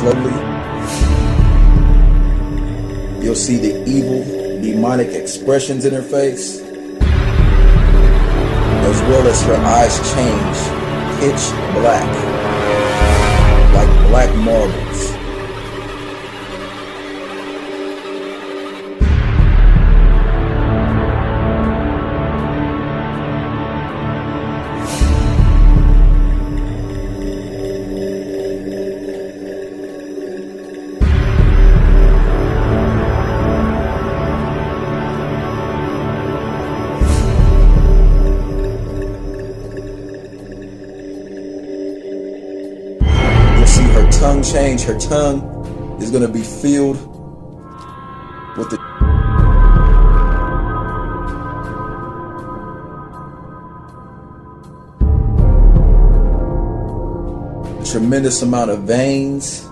slowly, you'll see the evil, demonic expressions in her face, as well as her eyes change pitch black, like black marbles. Tongue change. Her tongue is going to be filled with a tremendous amount of veins.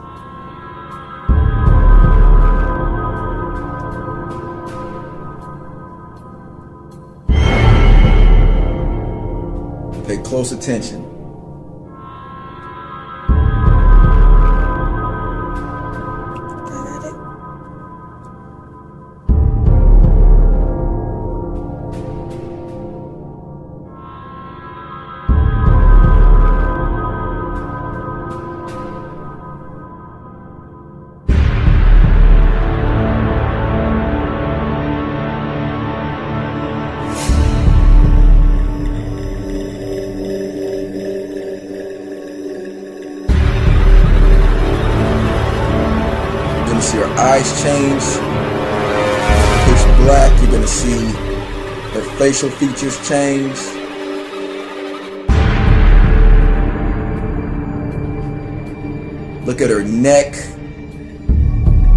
Pay close attention. See her eyes change, pitch black. You're gonna see her facial features change. Look at her neck.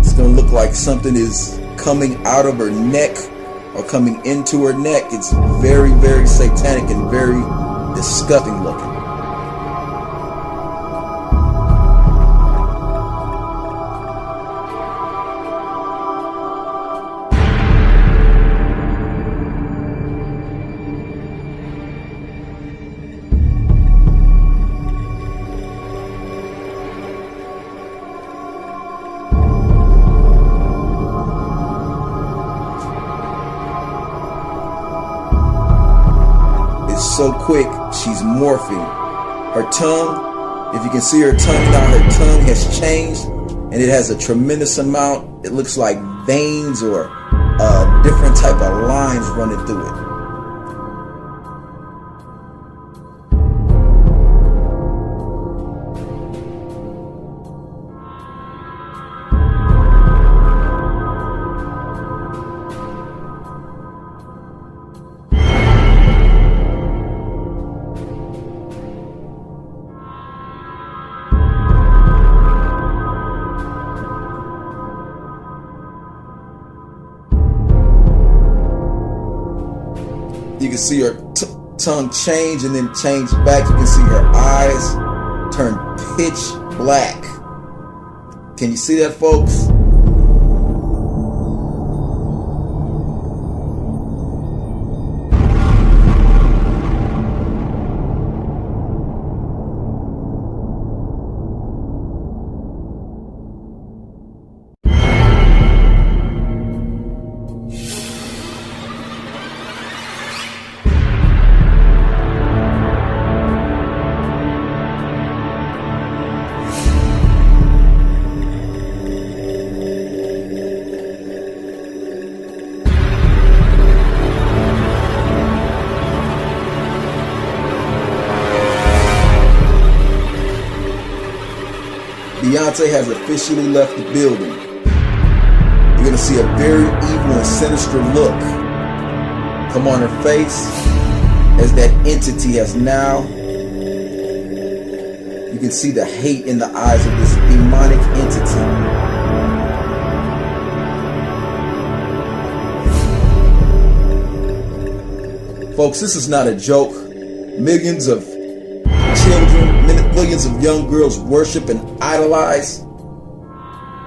It's gonna look like something is coming out of her neck or coming into her neck. It's very, very satanic and very disgusting looking. So quick, she's morphing. Her tongue, if you can see her tongue now, her tongue has changed and it has a tremendous amount, it looks like veins or different type of lines running through it. You can see her tongue change and then change back. You can see her eyes turn pitch black. Can you see that, folks? Beyonce has officially left the building. You're going to see a very evil and sinister look come on her face as that entity has now. You can see the hate in the eyes of this demonic entity. Folks, this is not a joke. Millions of children, millions of young girls worship and idolize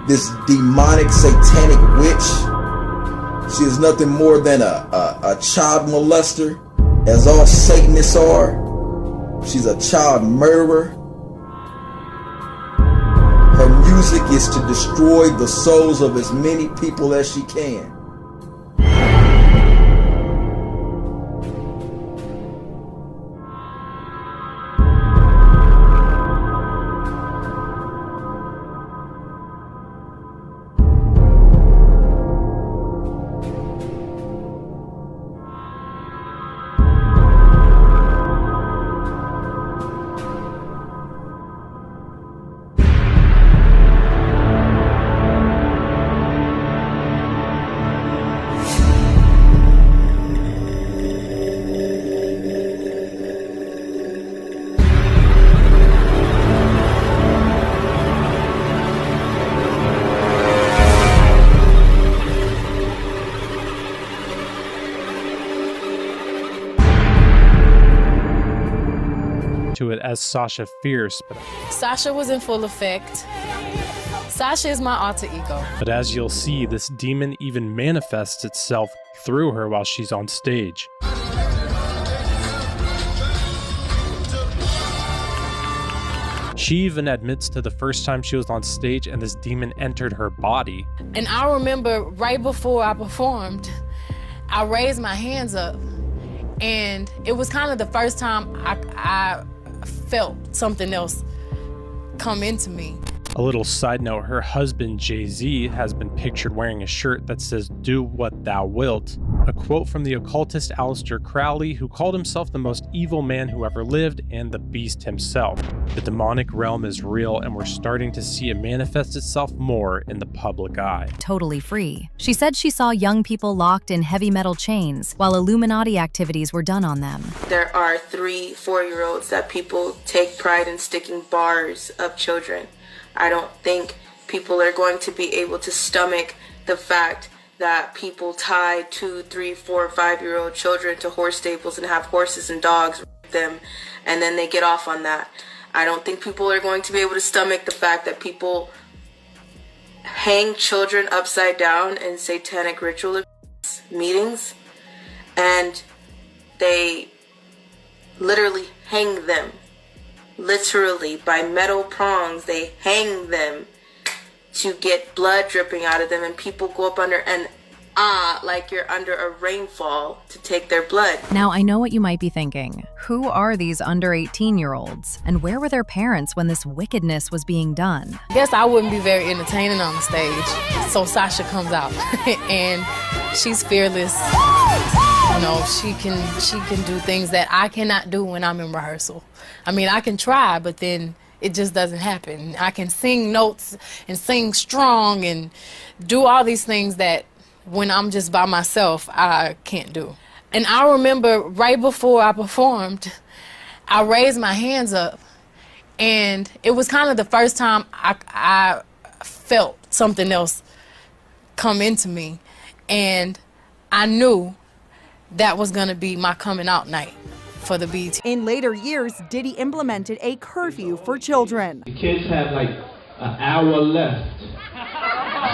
this demonic satanic witch. She is nothing more than a child molester, as all Satanists are. She's a child murderer. Her music music is to destroy the souls of as many people as she can. To it as Sasha Fierce, Sasha was in full effect. Sasha is my alter ego. But as you'll see, this demon even manifests itself through her while she's on stage. She even admits to the first time she was on stage and this demon entered her body. And I remember right before I performed, I raised my hands up, and it was kind of the first time I felt something else come into me. A little side note, her husband Jay-Z has been pictured wearing a shirt that says, "Do what thou wilt." A quote from the occultist Aleister Crowley, who called himself the most evil man who ever lived and the beast himself. The demonic realm is real, and we're starting to see it manifest itself more in the public eye. Totally free. She said she saw young people locked in heavy metal chains while Illuminati activities were done on them. There are 3-4-year-olds that people take pride in sticking bars up children. I don't think people are going to be able to stomach the fact that people tie 2, 3, 4, 5-year-old children to horse stables and have horses and dogs with them, and then they get off on that. I don't think people are going to be able to stomach the fact that people hang children upside down in satanic ritual meetings, and they literally hang them. Literally, by metal prongs, they hang them to get blood dripping out of them, and people go up under and like you're under a rainfall to take their blood. Now, I know what you might be thinking. Who are these under 18-year-olds? And where were their parents when this wickedness was being done? I guess I wouldn't be very entertaining on the stage. So Sasha comes out and she's fearless. You know, she can do things that I cannot do when I'm in rehearsal. I mean, I can try, but then it just doesn't happen. I can sing notes and sing strong and do all these things that when I'm just by myself, I can't do. And I remember right before I performed, I raised my hands up, and it was kind of the first time I felt something else come into me, and I knew that was gonna be my coming out night for the BET. In later years, Diddy implemented a curfew for children. The kids have like an hour left.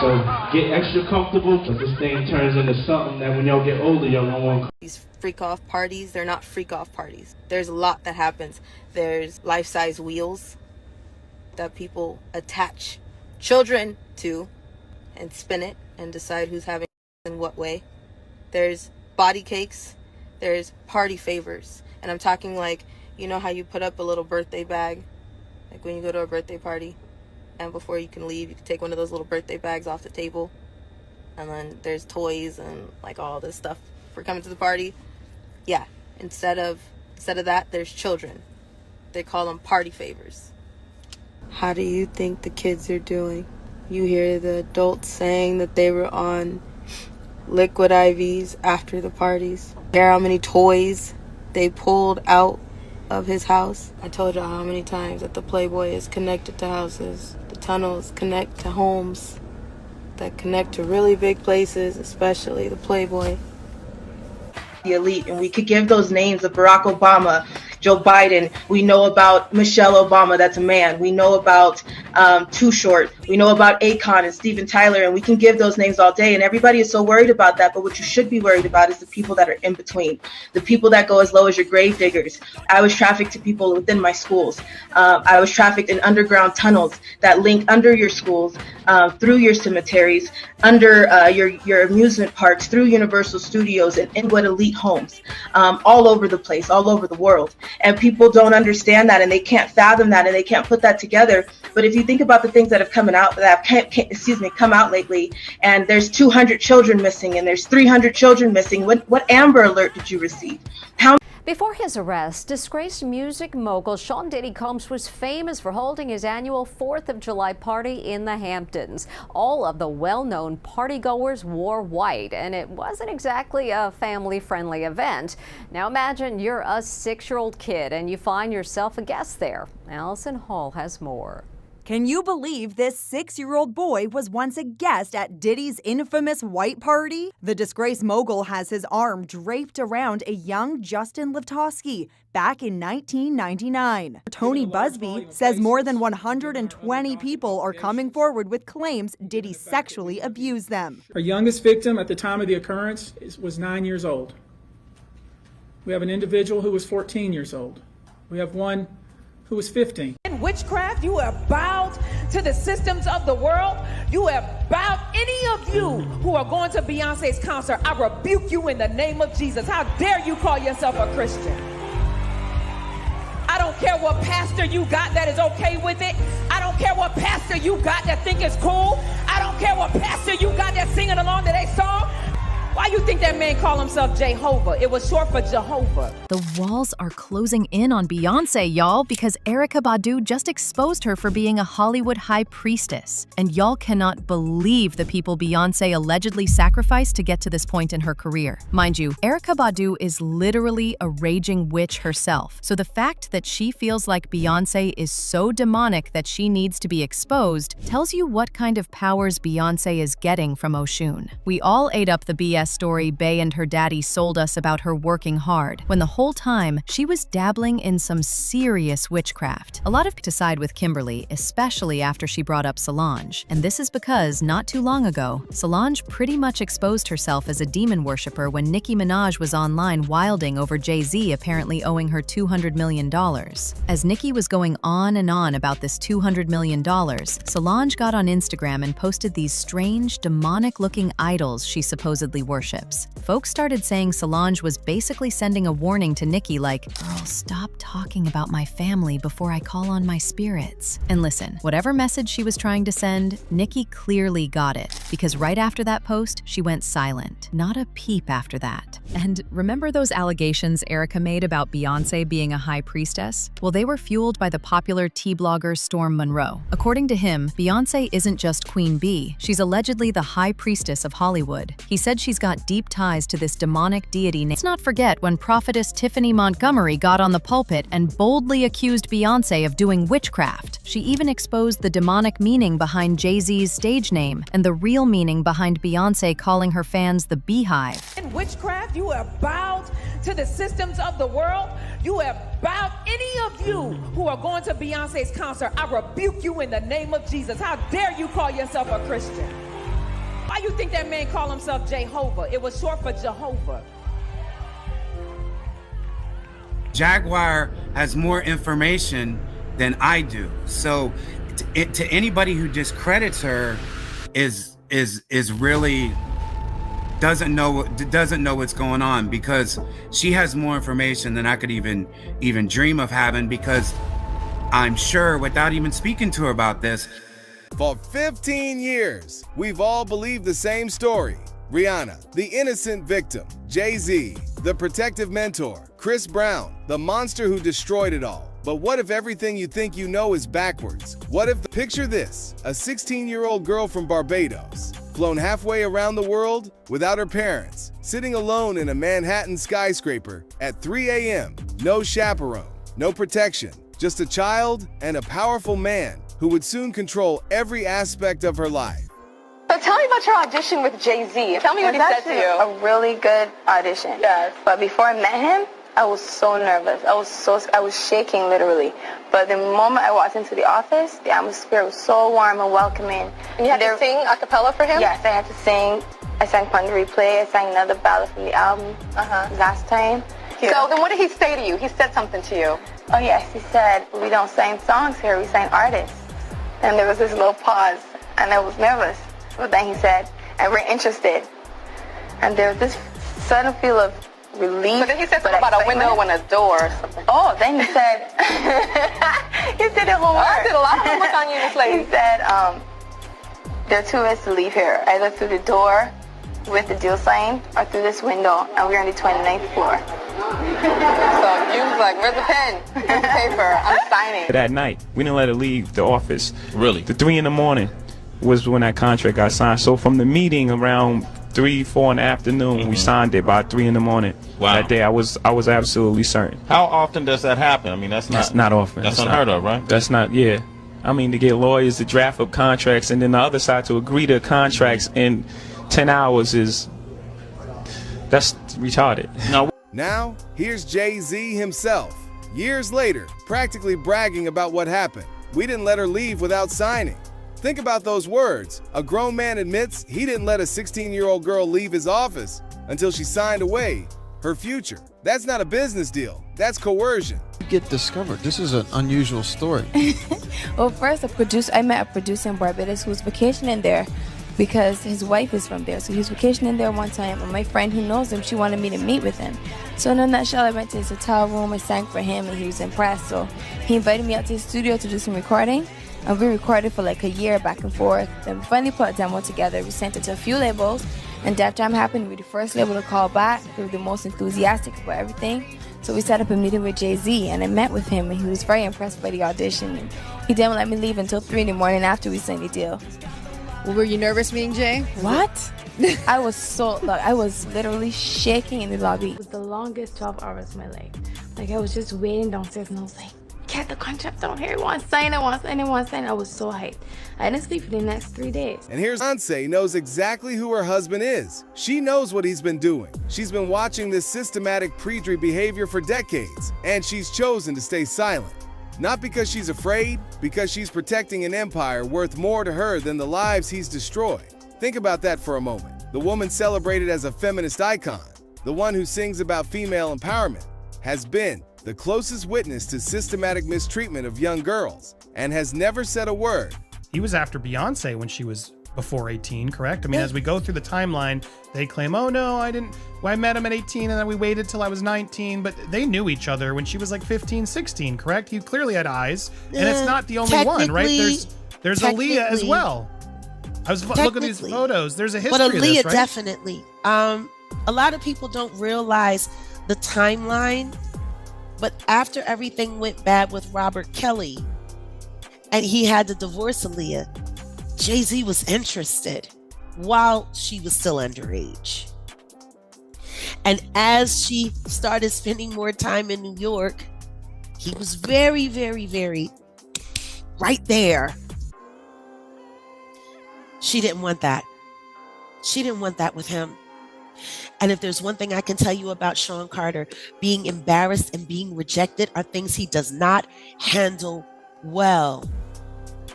So get extra comfortable, because this thing turns into something that when y'all get older, y'all don't want. These freak-off parties, they're not freak-off parties. There's a lot that happens. There's life-size wheels that people attach children to and spin it and decide who's having in what way. There's body cakes. There's party favors. And I'm talking like, you know how you put up a little birthday bag? Like when you go to a birthday party, and before you can leave, you can take one of those little birthday bags off the table. And then there's toys and like all this stuff for coming to the party. Yeah, instead of that, there's children. They call them party favors. How do you think the kids are doing? You hear the adults saying that they were on liquid IVs after the parties. Hear how many toys they pulled out of his house. I told y'all how many times that the Playboy is connected to houses. The tunnels connect to homes that connect to really big places, especially the Playboy. The elite, and we could give those names of Barack Obama, Joe Biden. We know about Michelle Obama, that's a man. We know about Too Short. We know about Akon and Steven Tyler, and we can give those names all day, and everybody is so worried about that. But what you should be worried about is the people that are in between, the people that go as low as your grave diggers. I was trafficked to people within my schools. I was trafficked in underground tunnels that link under your schools, through your cemeteries, under your amusement parks, through Universal Studios and Inwood elite homes, all over the place, all over the world. And people don't understand that, and they can't fathom that, and they can't put that together. But if you think about the things that have come out lately, and there's 200 children missing, and there's 300 children missing. What Amber Alert did you receive? Before his arrest, disgraced music mogul Sean Diddy Combs was famous for holding his annual 4th of July party in the Hamptons. All of the well-known partygoers wore white, and it wasn't exactly a family-friendly event. Now imagine you're a 6-year-old kid and you find yourself a guest there. Allison Hall has more. Can you believe this 6-year-old boy was once a guest at Diddy's infamous white party? The disgraced mogul has his arm draped around a young Justin Livtoski back in 1999. Tony Busby says more than 120 people are coming forward with claims Diddy sexually abused them. Our youngest victim at the time of the occurrence was 9 years old. We have an individual who was 14 years old. We have one who was 15. In witchcraft, you have bowed to the systems of the world. You have bowed. Any of you who are going to Beyonce's concert, I rebuke you in the name of Jesus. How dare you call yourself a Christian? I don't care what pastor you got that is okay with it. I don't care what pastor you got that think it's cool. I don't care what pastor you got that's singing along to their song. Why you think that man called himself Jehovah? It was short for Jehovah. The walls are closing in on Beyonce, y'all, because Erykah Badu just exposed her for being a Hollywood high priestess. And y'all cannot believe the people Beyonce allegedly sacrificed to get to this point in her career. Mind you, Erykah Badu is literally a raging witch herself. So the fact that she feels like Beyonce is so demonic that she needs to be exposed tells you what kind of powers Beyonce is getting from Oshun. We all ate up the BS story Bey and her daddy sold us about her working hard, when the whole time she was dabbling in some serious witchcraft. A lot of people side with Kimberly, especially after she brought up Solange. And this is because, not too long ago, Solange pretty much exposed herself as a demon worshiper when Nicki Minaj was online wilding over Jay-Z apparently owing her $200 million. As Nicki was going on and on about this $200 million, Solange got on Instagram and posted these strange, demonic-looking idols she supposedly worships. Folks started saying Solange was basically sending a warning to Nicki like, "Girl, stop talking about my family before I call on my spirits." And listen, whatever message she was trying to send, Nicki clearly got it, because right after that post, she went silent. Not a peep after that. And remember those allegations Erykah made about Beyonce being a high priestess? Well, they were fueled by the popular tea blogger Storm Monroe. According to him, Beyonce isn't just Queen Bee, she's allegedly the high priestess of Hollywood. He said she's got deep ties to this demonic deity. Let's not forget when prophetess Tiffany Montgomery got on the pulpit and boldly accused Beyonce of doing witchcraft. She even exposed the demonic meaning behind Jay-Z's stage name and the real meaning behind Beyonce calling her fans the Beehive. In witchcraft, you have bowed to the systems of the world. You have bowed. Any of you who are going to Beyonce's concert, I rebuke you in the name of Jesus. How dare you call yourself a Christian? Why you think that man called himself Jehovah? It was short for Jehovah. Jaguar has more information than I do. So to anybody who discredits her is really doesn't know what's going on, because she has more information than I could even dream of having, because I'm sure, without even speaking to her about this, for 15 years, we've all believed the same story. Rihanna, the innocent victim. Jay-Z, the protective mentor. Chris Brown, the monster who destroyed it all. But what if everything you think you know is backwards? What if, picture this, a 16-year-old girl from Barbados, flown halfway around the world without her parents, sitting alone in a Manhattan skyscraper at 3 a.m., no chaperone, no protection, just a child and a powerful man who would soon control every aspect of her life. So tell me about your audition with Jay-Z. Tell me what he said to you. A really good audition. Yes. But before I met him, I I was so nervous. I was shaking literally. But the moment I walked into the office, the atmosphere was so warm and welcoming. And you had to sing a cappella for him? Yes, I had to sing. I sang Pon de Replay. I sang another ballad from the album last time. So then what did he say to you? He said something to you. Oh yes, he said, we don't sing songs here, we sing artists. And there was this little pause, and I was nervous. But then he said, and we're interested. And there was this sudden feel of relief. But then he said something about a window and a door or something. Oh, then he said, he said it one word. I did a lot of homework on you, Miss Lady. He said, there are two ways to leave here, either through the door with the deal sign or through this window, and we're on the 29th floor. So you was like, where's the pen? Where's the paper? I'm signing. That night, we didn't let her leave the office. Really? The 3 a.m. was when that contract got signed. So from the meeting around 3, 4 in the afternoon, we signed it by 3 a.m. Wow. That day, I was absolutely certain. How often does that happen? I mean, that's not often. That's unheard of, right? That's not, yeah. I mean, to get lawyers to draft up contracts and then the other side to agree to contracts in 10 hours that's retarded. Now, here's Jay-Z himself, years later, practically bragging about what happened. We didn't let her leave without signing. Think about those words. A grown man admits he didn't let a 16-year-old girl leave his office until she signed away her future. That's not a business deal. That's coercion. Get discovered. This is an unusual story. Well, first, I met a producer in Barbados who was vacationing there because his wife is from there. So he was vacationing there one time, and my friend who knows him, she wanted me to meet with him. So in a nutshell, I went to his hotel room, I sang for him, and he was impressed. So he invited me out to his studio to do some recording, and we recorded for like a year back and forth. Then we finally put a demo together. We sent it to a few labels, and Def Jam happened to be the first label to call back. They were the most enthusiastic about everything. So we set up a meeting with Jay-Z, and I met with him, and he was very impressed by the audition. And he didn't let me leave until 3 in the morning after we signed the deal. Well, were you nervous meeting Jay? What? I was literally shaking in the lobby. It was the longest 12 hours of my life. Like, I was just waiting downstairs, and I was like, get the contract down here. I want to sign. I was so hyped. I didn't sleep for the next 3 days. And here's Beyonce knows exactly who her husband is. She knows what he's been doing. She's been watching this systematic pre-dre behavior for decades, and she's chosen to stay silent. Not because she's afraid, because she's protecting an empire worth more to her than the lives he's destroyed. Think about that for a moment. The woman celebrated as a feminist icon, the one who sings about female empowerment, has been the closest witness to systematic mistreatment of young girls and has never said a word. He was after Beyonce when she was before 18, correct? I mean, as we go through the timeline, they claim, oh no, I met him at 18 and then we waited till I was 19, but they knew each other when she was like 15, 16, correct? He clearly had eyes, and it's not the only one, right? There's Aaliyah as well. I was looking at these photos. There's a history of this, right? Definitely. A lot of people don't realize the timeline, but after everything went bad with Robert Kelly and he had to divorce Aaliyah, Jay-Z was interested while she was still underage. And as she started spending more time in New York, he was very, very, very right there. She didn't want that. She didn't want that with him. And if there's one thing I can tell you about Sean Carter, being embarrassed and being rejected are things he does not handle well.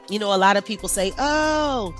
You know, a lot of people say, oh,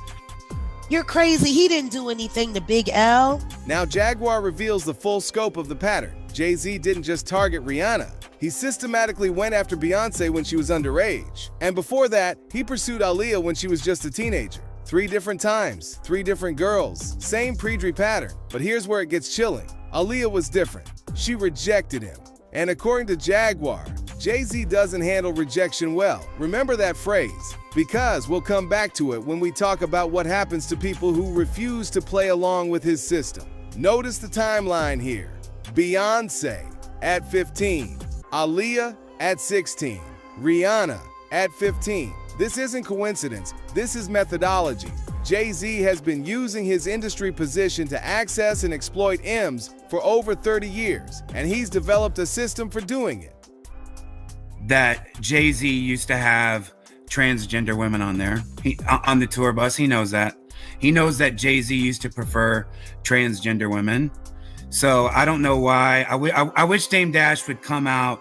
you're crazy. He didn't do anything to Big L. Now, Jaguar reveals the full scope of the pattern. Jay-Z didn't just target Rihanna. He systematically went after Beyonce when she was underage. And before that, he pursued Aaliyah when she was just a teenager. 3 different times, 3 different girls, same pre-dre pattern. But here's where it gets chilling. Aaliyah was different. She rejected him. And according to Jaguar, Jay-Z doesn't handle rejection well. Remember that phrase, because we'll come back to it when we talk about what happens to people who refuse to play along with his system. Notice the timeline here. Beyonce at 15, Aaliyah at 16, Rihanna at 15. This isn't coincidence, this is methodology. Jay-Z has been using his industry position to access and exploit M's for over 30 years, and he's developed a system for doing it. That Jay-Z used to have transgender women on there. On the tour bus, he knows that. He knows that Jay-Z used to prefer transgender women. So I don't know why. I wish Dame Dash would come out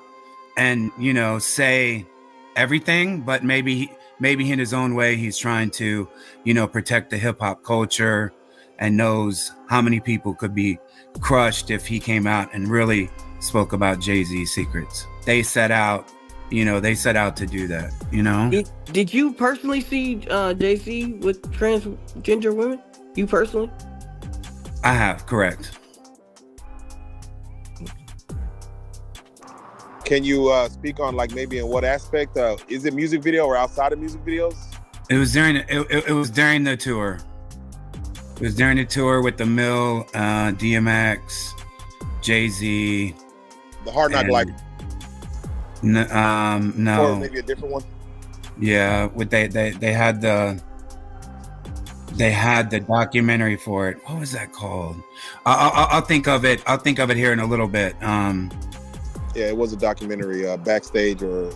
and, you know, say everything, but maybe in his own way, he's trying to, you know, protect the hip hop culture and knows how many people could be crushed if he came out and really spoke about Jay-Z's secrets. They set out to do that, you know? Did you personally see Jay-Z with transgender women? You personally? I have, correct. Can you speak on like maybe in what aspect? Is it music video or outside of music videos? It was during the tour. It was during the tour with the Mill, DMX, Jay-Z. The Hard Knock Life. No. Or maybe a different one. Yeah, they had the documentary for it. What was that called? I'll think of it. I'll think of it here in a little bit. Yeah, it was a documentary, backstage or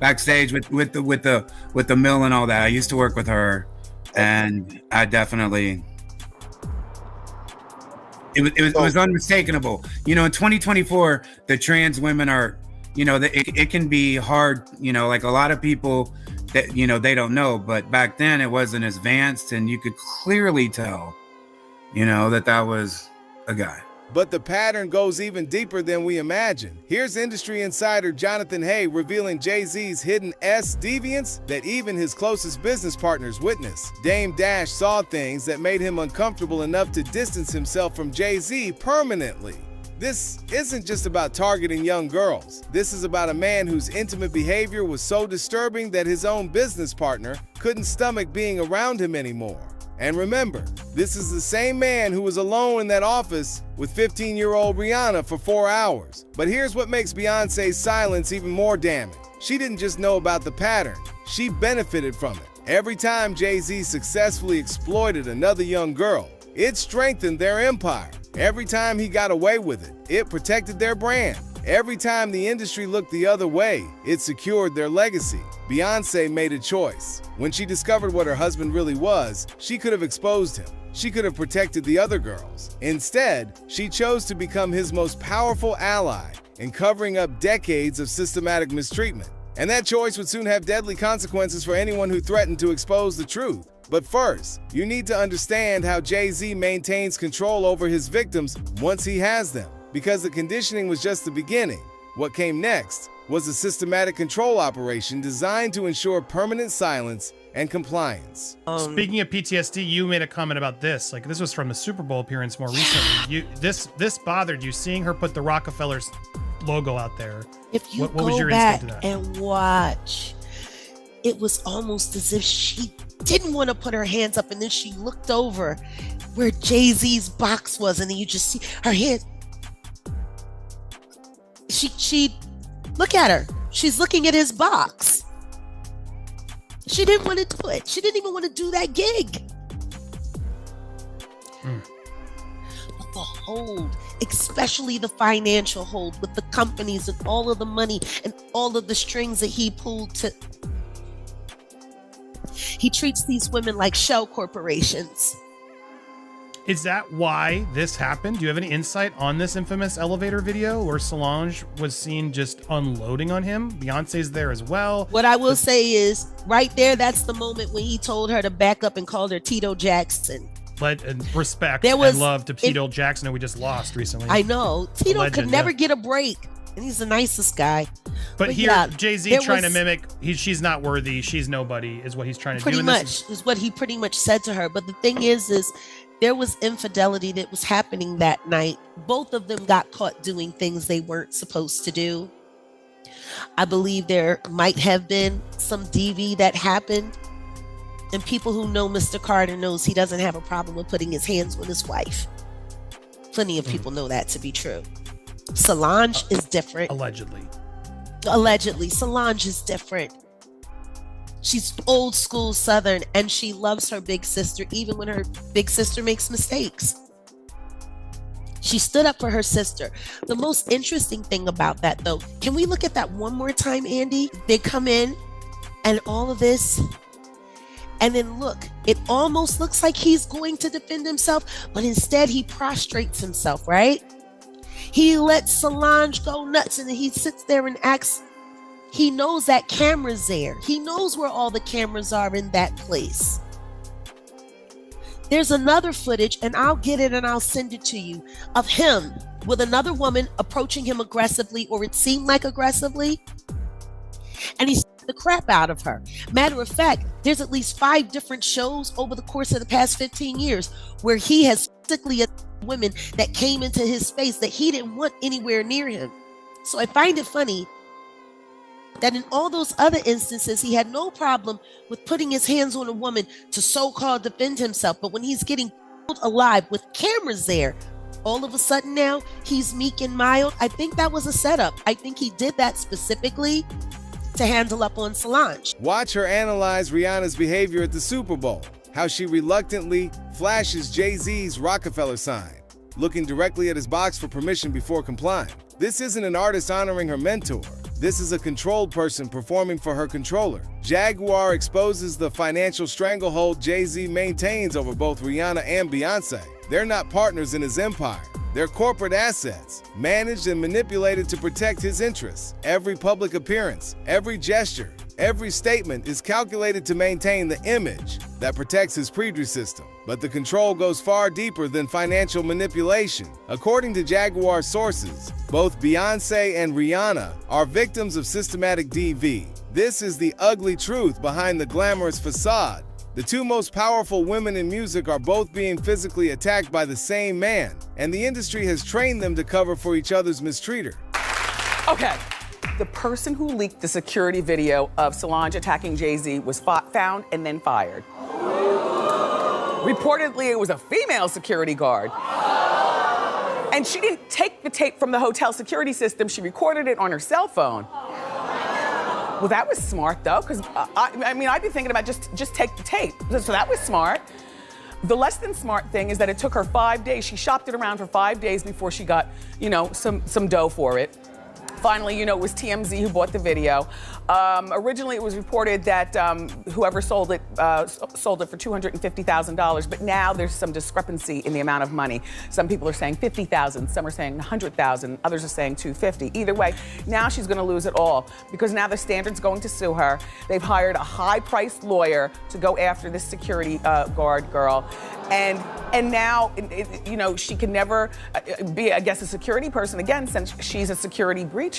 backstage with the Mill and all that. I used to work with her, and I definitely. It was unmistakable. You know, in 2024, the trans women are, you know, it can be hard. You know, like a lot of people that, you know, they don't know, but back then it wasn't as advanced, and you could clearly tell, you know, that was a guy. But the pattern goes even deeper than we imagine. Here's industry insider Jonathan Heyy revealing Jay-Z's hidden deviance that even his closest business partners witnessed. Dame Dash saw things that made him uncomfortable enough to distance himself from Jay-Z permanently. This isn't just about targeting young girls. This is about a man whose intimate behavior was so disturbing that his own business partner couldn't stomach being around him anymore. And remember, this is the same man who was alone in that office with 15-year-old Rihanna for 4 hours. But here's what makes Beyonce's silence even more damning. She didn't just know about the pattern, she benefited from it. Every time Jay-Z successfully exploited another young girl, it strengthened their empire. Every time he got away with it, it protected their brand. Every time the industry looked the other way, it secured their legacy. Beyonce made a choice. When she discovered what her husband really was, she could have exposed him. She could have protected the other girls. Instead, she chose to become his most powerful ally in covering up decades of systematic mistreatment. And that choice would soon have deadly consequences for anyone who threatened to expose the truth. But first, you need to understand how Jay-Z maintains control over his victims once he has them. Because the conditioning was just the beginning. What came next was a systematic control operation designed to ensure permanent silence and compliance. Speaking of PTSD, you made a comment about this. Like, this was from a Super Bowl appearance more recently. This bothered you, seeing her put the Rockefellers logo out there. If you what was go your back instinct to that? and watch, it was almost as if she didn't want to put her hands up, and then she looked over where Jay-Z's box was, and then you just see her hand. She look at her. She's looking at his box. She didn't want to do it. She didn't even want to do that gig. But the hold, especially the financial hold with the companies and all of the money and all of the strings that he pulled to. He treats these women like shell corporations. Is that why this happened? Do you have any insight on this infamous elevator video where Solange was seen just unloading on him? Beyonce's there as well. What I will say is, right there, that's the moment when he told her to back up and called her Tito Jackson. Respect and love to Tito Jackson, who we just lost recently. I know. Tito could never get a break, and he's the nicest guy. But here, yeah, Jay-Z trying to mimic, she's not worthy, she's nobody, is what he's trying to do. Pretty much, is what he pretty much said to her. But the thing is there was infidelity that was happening that night. Both of them got caught doing things they weren't supposed to do. I believe there might have been some DV that happened. And people who know Mr. Carter knows he doesn't have a problem with putting his hands on his wife. Plenty of people know that to be true. Solange is different. Allegedly, Solange is different. She's old school Southern, and she loves her big sister, even when her big sister makes mistakes. She stood up for her sister. The most interesting thing about that, though, can we look at that one more time, Andy? They come in, and all of this, And then look, it almost looks like he's going to defend himself, but instead he prostrates himself, right? He lets Solange go nuts, and then he sits there and acts. He knows that camera's there. He knows where all the cameras are in that place. There's another footage, and I'll get it and I'll send it to you, of him with another woman approaching him aggressively, or it seemed like aggressively, and he the crap out of her. Matter of fact, there's at least 5 different shows over the course of the past 15 years where he has physically attacked women that came into his space that he didn't want anywhere near him. So I find it funny that in all those other instances, he had no problem with putting his hands on a woman to so-called defend himself. But when he's getting killed alive with cameras there, all of a sudden now he's meek and mild. I think that was a setup. I think he did that specifically to handle up on Solange. Watch her analyze Rihanna's behavior at the Super Bowl, how she reluctantly flashes Jay-Z's Rockefeller sign, looking directly at his box for permission before complying. This isn't an artist honoring her mentor. This is a controlled person performing for her controller. Jaguar exposes the financial stranglehold Jay-Z maintains over both Rihanna and Beyonce. They're not partners in his empire. They're corporate assets, managed and manipulated to protect his interests. Every public appearance, every gesture, every statement is calculated to maintain the image that protects his Predri system. But the control goes far deeper than financial manipulation. According to Jaguar sources, both Beyonce and Rihanna are victims of systematic DV. This is the ugly truth behind the glamorous facade. The 2 most powerful women in music are both being physically attacked by the same man, and the industry has trained them to cover for each other's mistreater. Okay, the person who leaked the security video of Solange attacking Jay-Z was found and then fired. Reportedly, it was a female security guard. And she didn't take the tape from the hotel security system, she recorded it on her cell phone. Well, that was smart, though, because I mean, I'd be thinking about just take the tape. So that was smart. The less than smart thing is that it took her 5 days. She shopped it around for 5 days before she got, you know, some dough for it. Finally, you know, it was TMZ who bought the video. Originally, it was reported that whoever sold it for $250,000, but now there's some discrepancy in the amount of money. Some people are saying $50,000, some are saying $100,000, others are saying $250,000. Either way, now she's going to lose it all because now the Standard's going to sue her. They've hired a high-priced lawyer to go after this security guard girl, and now, you know, she can never be, I guess, a security person again since she's a security breacher.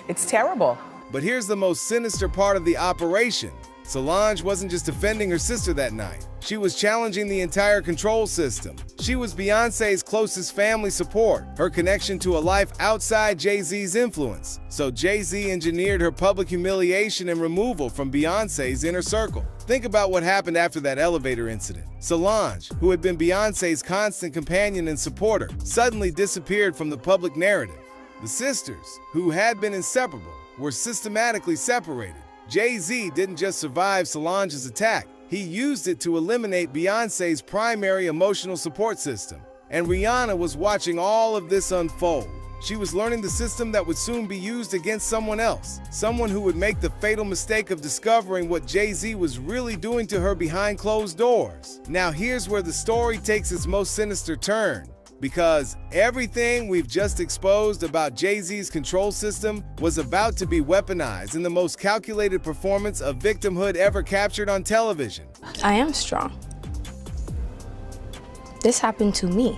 It's terrible. But here's the most sinister part of the operation. Solange wasn't just defending her sister that night. She was challenging the entire control system. She was Beyonce's closest family support, her connection to a life outside Jay-Z's influence. So Jay-Z engineered her public humiliation and removal from Beyonce's inner circle. Think about what happened after that elevator incident. Solange, who had been Beyonce's constant companion and supporter, suddenly disappeared from the public narrative. The sisters, who had been inseparable, were systematically separated. Jay-Z didn't just survive Solange's attack, he used it to eliminate Beyonce's primary emotional support system. And Rihanna was watching all of this unfold. She was learning the system that would soon be used against someone else, someone who would make the fatal mistake of discovering what Jay-Z was really doing to her behind closed doors. Now here's where the story takes its most sinister turn. Because everything we've just exposed about Jay-Z's control system was about to be weaponized in the most calculated performance of victimhood ever captured on television. I am strong. This happened to me.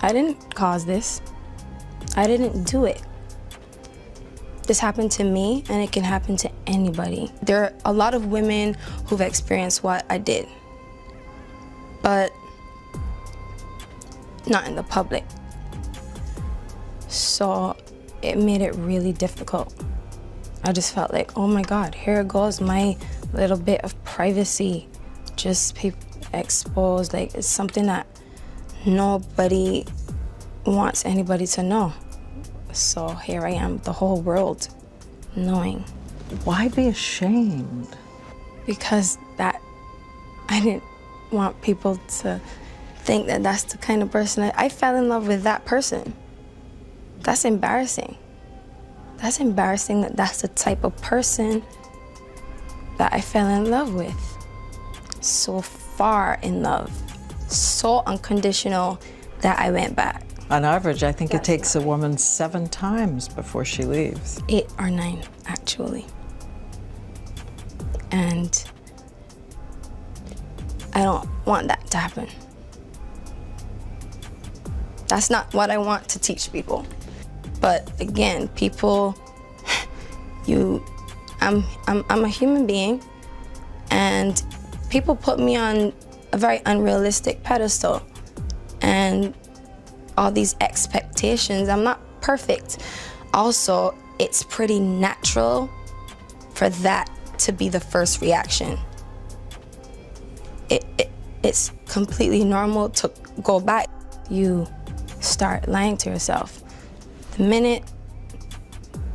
I didn't cause this. I didn't do it. This happened to me, and it can happen to anybody. There are a lot of women who've experienced what I did, but not in the public. So it made it really difficult. I just felt like, oh my God, here goes my little bit of privacy, just exposed. Like, it's something that nobody wants anybody to know. So here I am, the whole world knowing. Why be ashamed? Because I didn't want people to think that that's the kind of person I fell in love with. That person. That's embarrassing. That's embarrassing that that's the type of person that I fell in love with. So far in love, so unconditional that I went back. On average, I think it takes a woman 7 times before she leaves. 8 or 9, actually. And I don't want that to happen. That's not what I want to teach people. But again, people, I'm a human being, and people put me on a very unrealistic pedestal, and all these expectations. I'm not perfect. Also, it's pretty natural for that to be the first reaction. It's completely normal to go back. You start lying to yourself. The minute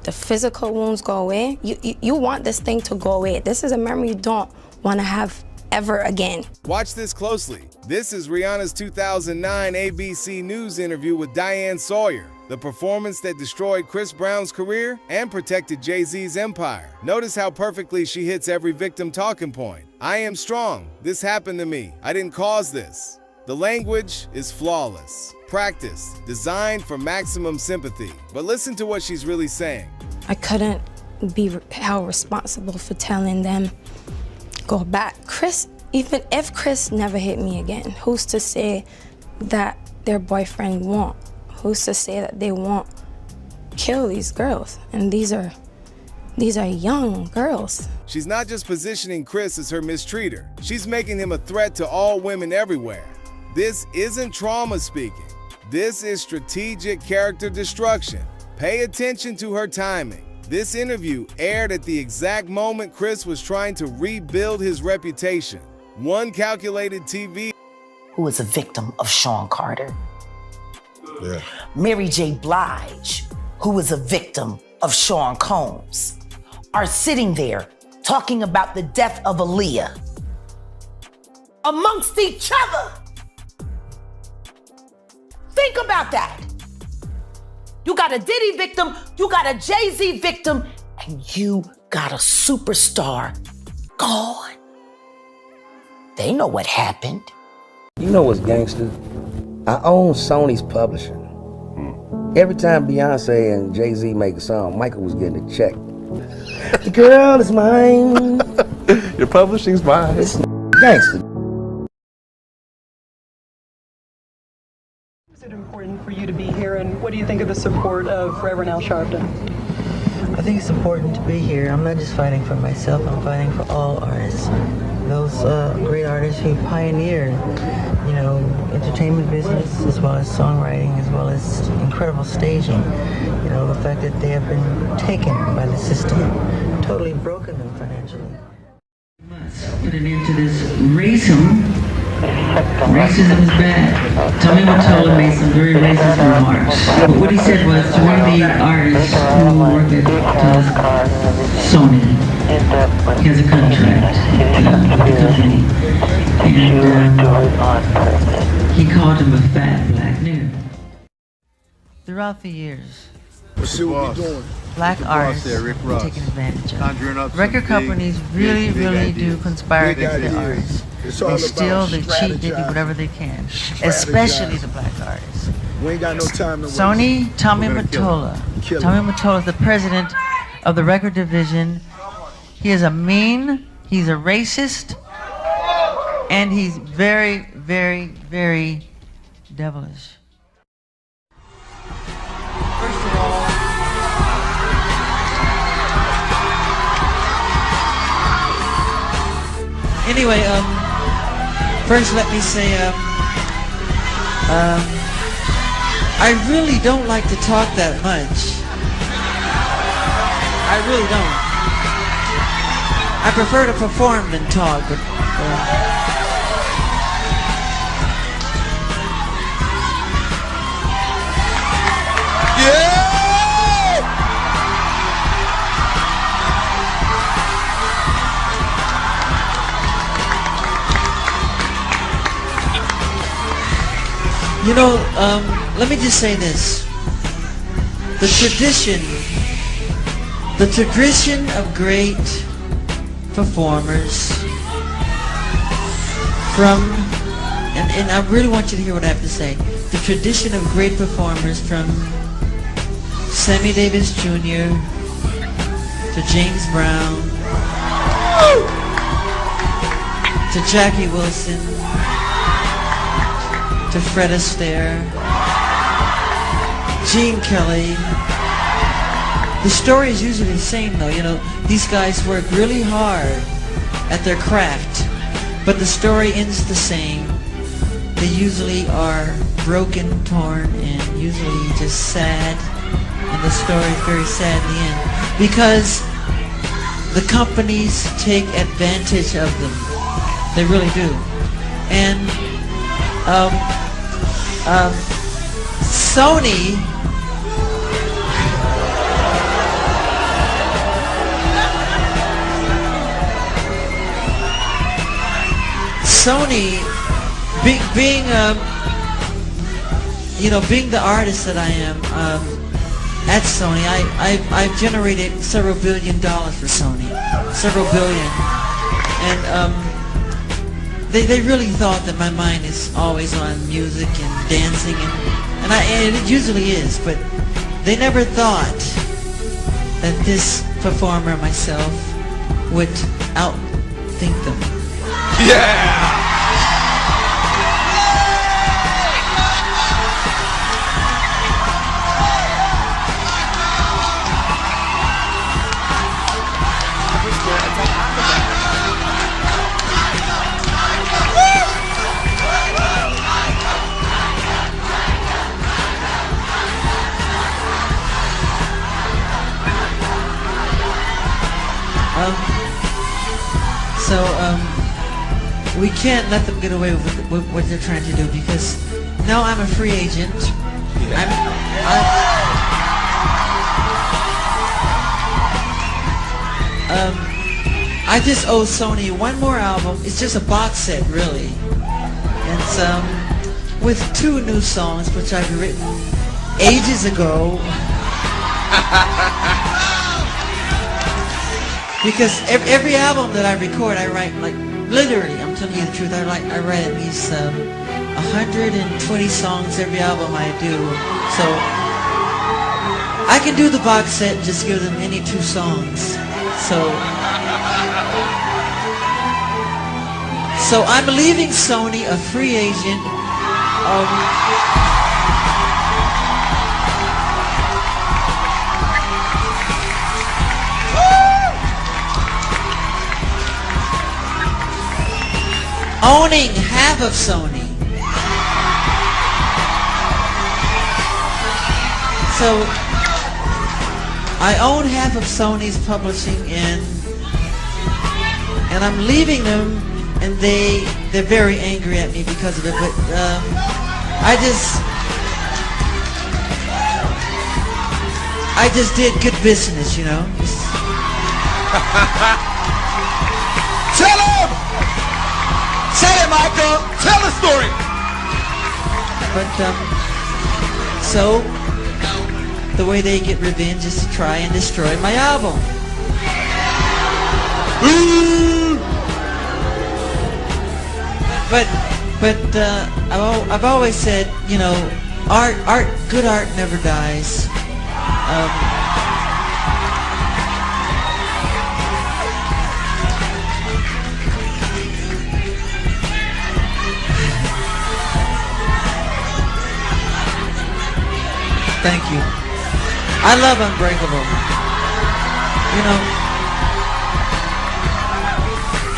the physical wounds go away, you want this thing to go away. This is a memory you don't want to have ever again. Watch this closely. This is Rihanna's 2009 ABC News interview with Diane Sawyer, the performance that destroyed Chris Brown's career and protected Jay-Z's empire. Notice how perfectly she hits every victim talking point. I am strong. This happened to me. I didn't cause this. The language is flawless. Practice, designed for maximum sympathy. But listen to what she's really saying. I couldn't be held responsible for telling them, go back. Chris, even if Chris never hit me again, who's to say that their boyfriend won't? Who's to say that they won't kill these girls? And these are young girls. She's not just positioning Chris as her mistreater. She's making him a threat to all women everywhere. This isn't trauma speaking. This is strategic character destruction. Pay attention to her timing. This interview aired at the exact moment Chris was trying to rebuild his reputation. One calculated TV who was a victim of Sean Carter. Yeah. Mary J. Blige, who was a victim of Sean Combs, are sitting there talking about the death of Aaliyah amongst each other. Think about that. You got a Diddy victim, you got a Jay-Z victim, and you got a superstar gone. They know what happened. You know what's gangster? I own Sony's publishing. Every time Beyonce and Jay-Z make a song, Michael was getting a check. The girl is mine. Your publishing's mine. It's gangster. Is it important for you to be here, and what do you think of the support of Reverend Al Sharpton? I think it's important to be here. I'm not just fighting for myself, I'm fighting for all artists. Those great artists who pioneered, you know, entertainment business, as well as songwriting, as well as incredible staging. You know, the fact that they have been taken by the system, totally broken them financially. Put an end to this racism. Racism is bad. Tommy Mottola made some very racist remarks. But what he said was to one of the artists who work at Sony, he has a contract with the company, and he called him a fat black nigger. Throughout the years, doing? black artists are taken advantage of. Record companies really do conspire against the artists. They steal, they cheat, they do whatever they can, especially the black artists. We ain't got no time to waste. Sony, Tommy Mottola. Tommy Mottola is the president of the record division. He is a mean, he's a racist, and he's very devilish. First of all, anyway, first let me say, I really don't like to talk that much. I really don't. I prefer to perform than talk, but you know, let me just say this. The tradition of great performers from, and I really want you to hear what I have to say, the tradition of great performers from Sammy Davis Jr. to James Brown to Jackie Wilson to Fred Astaire, Gene Kelly. The story is usually the same though, you know, these guys work really hard at their craft, but the story ends the same. They usually are broken, torn, and usually just sad, and the story is very sad in the end, because the companies take advantage of them. They really do. And Sony, being being the artist that I am at Sony, I've generated several $1 billion for Sony, several billion, and they really thought that my mind is always on music and dancing, and it usually is, but they never thought that this performer, myself, would outthink them. Yeah! We can't let them get away with what they're trying to do, because now I'm a free agent. I just owe Sony one more album. It's just a box set, really. It's with 2 new songs, which I've written ages ago. Because every album that I record, I write, like, literally, I'm telling you the truth, I write at least 120 songs every album I do. So I can do the box set and just give them any 2 songs. So I'm leaving Sony a free agent. Owning half of Sony. So I own half of Sony's publishing, and I'm leaving them, and they're very angry at me because of it, but I just did good business, you know. Tell him! Say it, Michael! Tell the story! But, so, the way they get revenge is to try and destroy my album. But I've always said, you know, good art never dies. Thank you. I love Unbreakable. You know.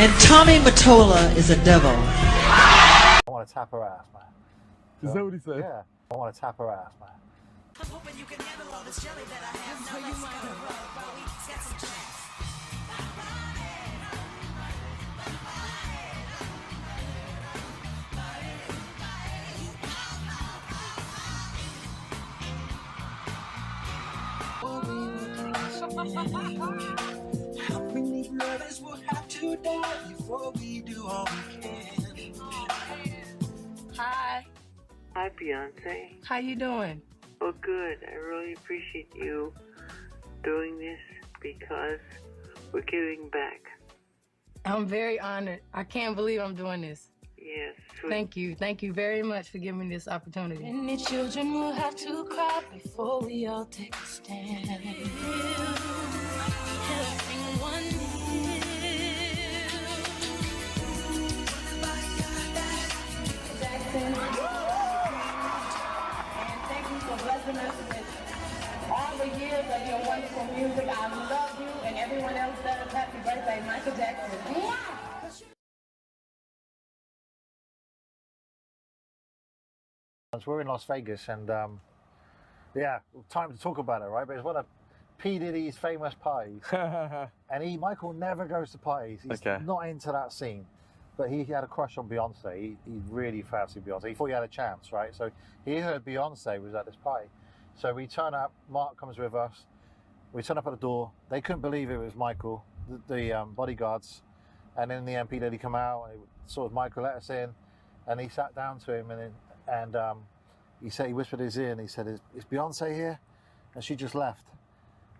And Tommy Mottola is a devil. I want to tap her ass, man. Is that what he said? Yeah. I want to tap her ass, man. We need lovers, we'll have to die before we do all we can. Hi. Hi, Beyonce. How you doing? Oh, good. I really appreciate you doing this because we're giving back. I'm very honored. I can't believe I'm doing this. Yes. Thank you. Thank you very much for giving me this opportunity. Many children will have to cry before we all take a stand. Helping one Jackson. And thank you for blessing us with all the years of your wonderful music. I love you, and everyone else does. Happy birthday, Michael Jackson. We're in Las Vegas, and yeah, time to talk about it, right? But it's one of P. Diddy's famous parties, and Michael never goes to parties. He's not into that scene, but he had a crush on Beyonce. He really fancied Beyonce. He thought he had a chance, right? So he heard Beyonce was at this party. So we turn up. Mark comes with us. We turn up at the door. They couldn't believe it was Michael, the bodyguards, and then in the end, P. Diddy come out. And sort of Michael let us in, and he sat down to him, and he said, he whispered in his ear, and he said, "Is Beyonce here?" And she just left,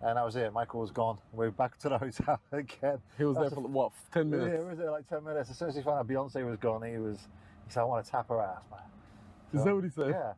and that was it. Michael was gone. We were back to the hotel again. He was there for what, 10 minutes? Yeah, he was there like 10 minutes. As soon as he found out Beyonce was gone, he said, "I want to tap her ass, man." Is that what he said? Yeah.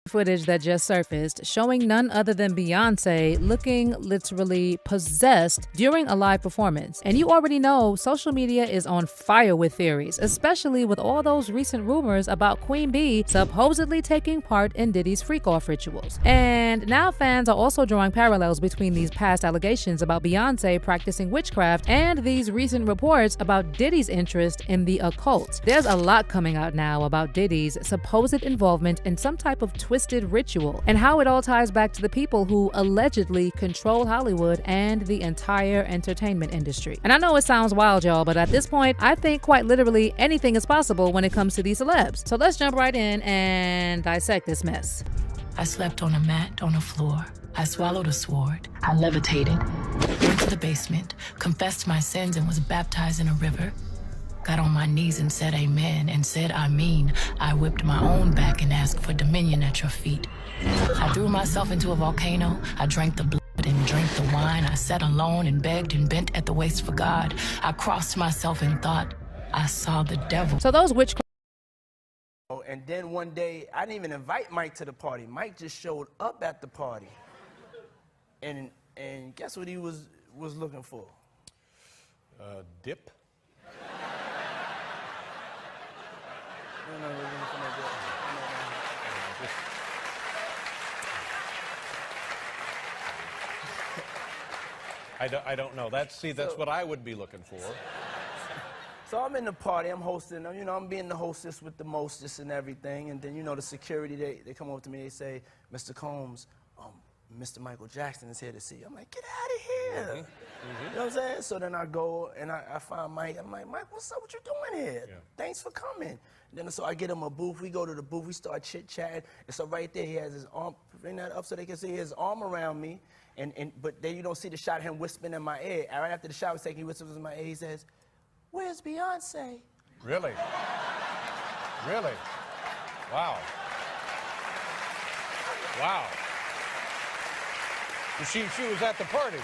Footage that just surfaced showing none other than Beyonce looking literally possessed during a live performance. And you already know social media is on fire with theories, especially with all those recent rumors about Queen Bee supposedly taking part in Diddy's freak-off rituals. And now fans are also drawing parallels between these past allegations about Beyonce practicing witchcraft and these recent reports about Diddy's interest in the occult. There's a lot coming out now about Diddy's supposed involvement in some type of twisted ritual and how it all ties back to the people who allegedly control Hollywood and the entire entertainment industry. And I know it sounds wild, y'all, but at this point, I think quite literally anything is possible when it comes to these celebs. So let's jump right in and dissect this mess. I slept on a mat on the floor. I swallowed a sword. I levitated, went to the basement, confessed my sins, and was baptized in a river. Got on my knees and said amen and said I mean. I whipped my own back and asked for dominion at your feet. I threw myself into a volcano. I drank the blood and drank the wine. I sat alone and begged and bent at the waist for God. I crossed myself and thought I saw the devil. So those witchcraft. And then one day, I didn't even invite Mike to the party. Mike just showed up at the party. And guess what he was looking for? Dip. No, we're gonna come up with I don't know. That's what I would be looking for. So I'm in the party, I'm hosting, I'm being the hostess with the mostest and everything, and then, the security, they come over to me, they say, "Mr. Combs, Mr. Michael Jackson is here to see you." I'm like, "Get out of here." You know what I'm saying? So then I go and I find Mike. I'm like, "Mike, what's up? What you doing here? Yeah. Thanks for coming." And then so I get him a booth. We go to the booth. We start chit-chatting. And so right there, he has his arm, bring that up so they can see his arm around me. But then you don't see the shot of him whispering in my ear. Right after the shot was taken, he whispers in my ear. He says, "Where's Beyonce?" Really? Really? Wow. Wow. She was at the party.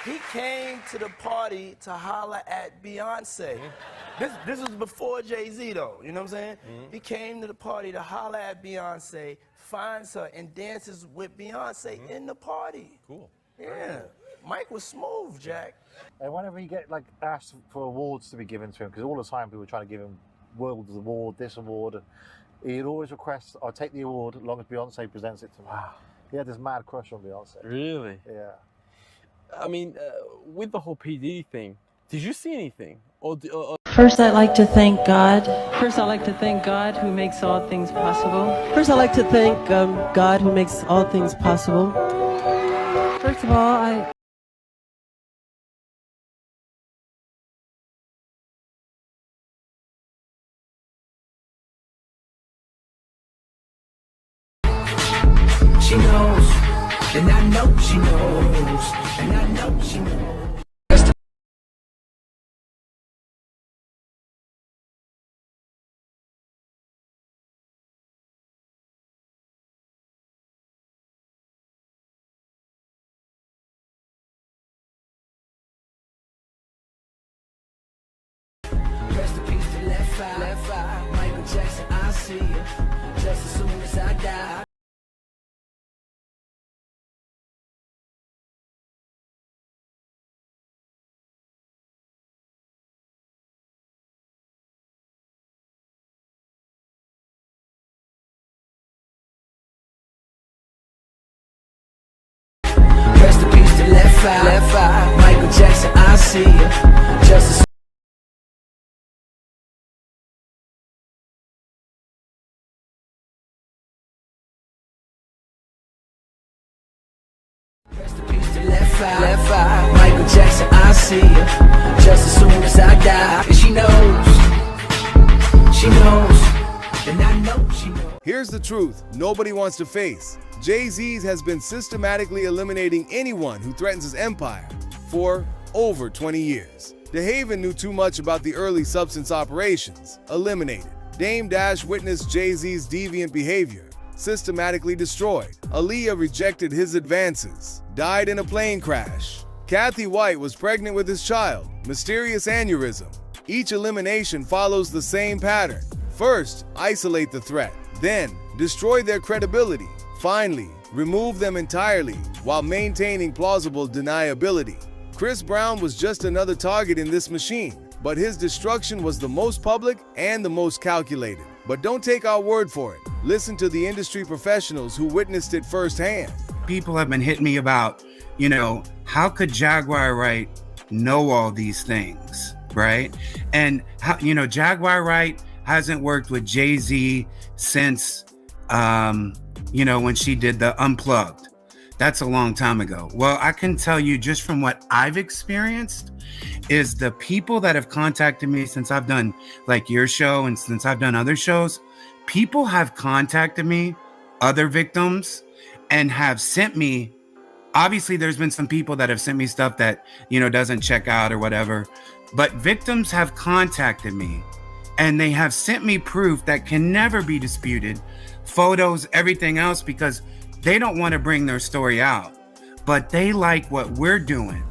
He came to the party to holler at Beyonce. This was before Jay-Z, though, you know what I'm saying? He came to the party to holler at Beyonce, finds her, and dances with Beyonce in the party. Cool. Yeah. Mike was smooth, Jack. And whenever he get asked for awards to be given to him, because all the time people were trying to give him World Award, this award, he'd always request, "I'll take the award as long as Beyonce presents it to me." Wow. He had this mad crush on Beyonce. Really? Yeah. I mean, with the whole PD thing, did you see anything? First, I'd like to thank God. First, I'd like to thank God who makes all things possible. First, I'd like to thank God who makes all things possible. First of all, She knows, and I know she knows, and I know she knows. Michael Jackson, I see you just as soon as I die. Rest in peace to left eye. Michael Jackson, I see you just as left eye. Michael Jackson, I see you just as soon as I die. And she knows, and I know she knows. Here's the truth nobody wants to face. Jay-Z has been systematically eliminating anyone who threatens his empire for over 20 years. DeHaven knew too much about the early substance operations. Eliminated. Dame Dash witnessed Jay-Z's deviant behavior. Systematically destroyed. Aaliyah rejected his advances. Died in a plane crash. Kathy White was pregnant with his child. Mysterious aneurysm. Each elimination follows the same pattern. First, isolate the threat. Then, destroy their credibility. Finally, remove them entirely while maintaining plausible deniability. Chris Brown was just another target in this machine, but his destruction was the most public and the most calculated. But don't take our word for it. Listen to the industry professionals who witnessed it firsthand. People have been hitting me about, how could Jaguar Wright know all these things, right? And, Jaguar Wright hasn't worked with Jay-Z since, when she did the Unplugged. That's a long time ago. Well, I can tell you just from what I've experienced is the people that have contacted me since I've done like your show and since I've done other shows, people have contacted me, other victims, and have sent me, obviously there's been some people that have sent me stuff that, doesn't check out or whatever, but victims have contacted me and they have sent me proof that can never be disputed, photos, everything else, because they don't want to bring their story out, but they like what we're doing.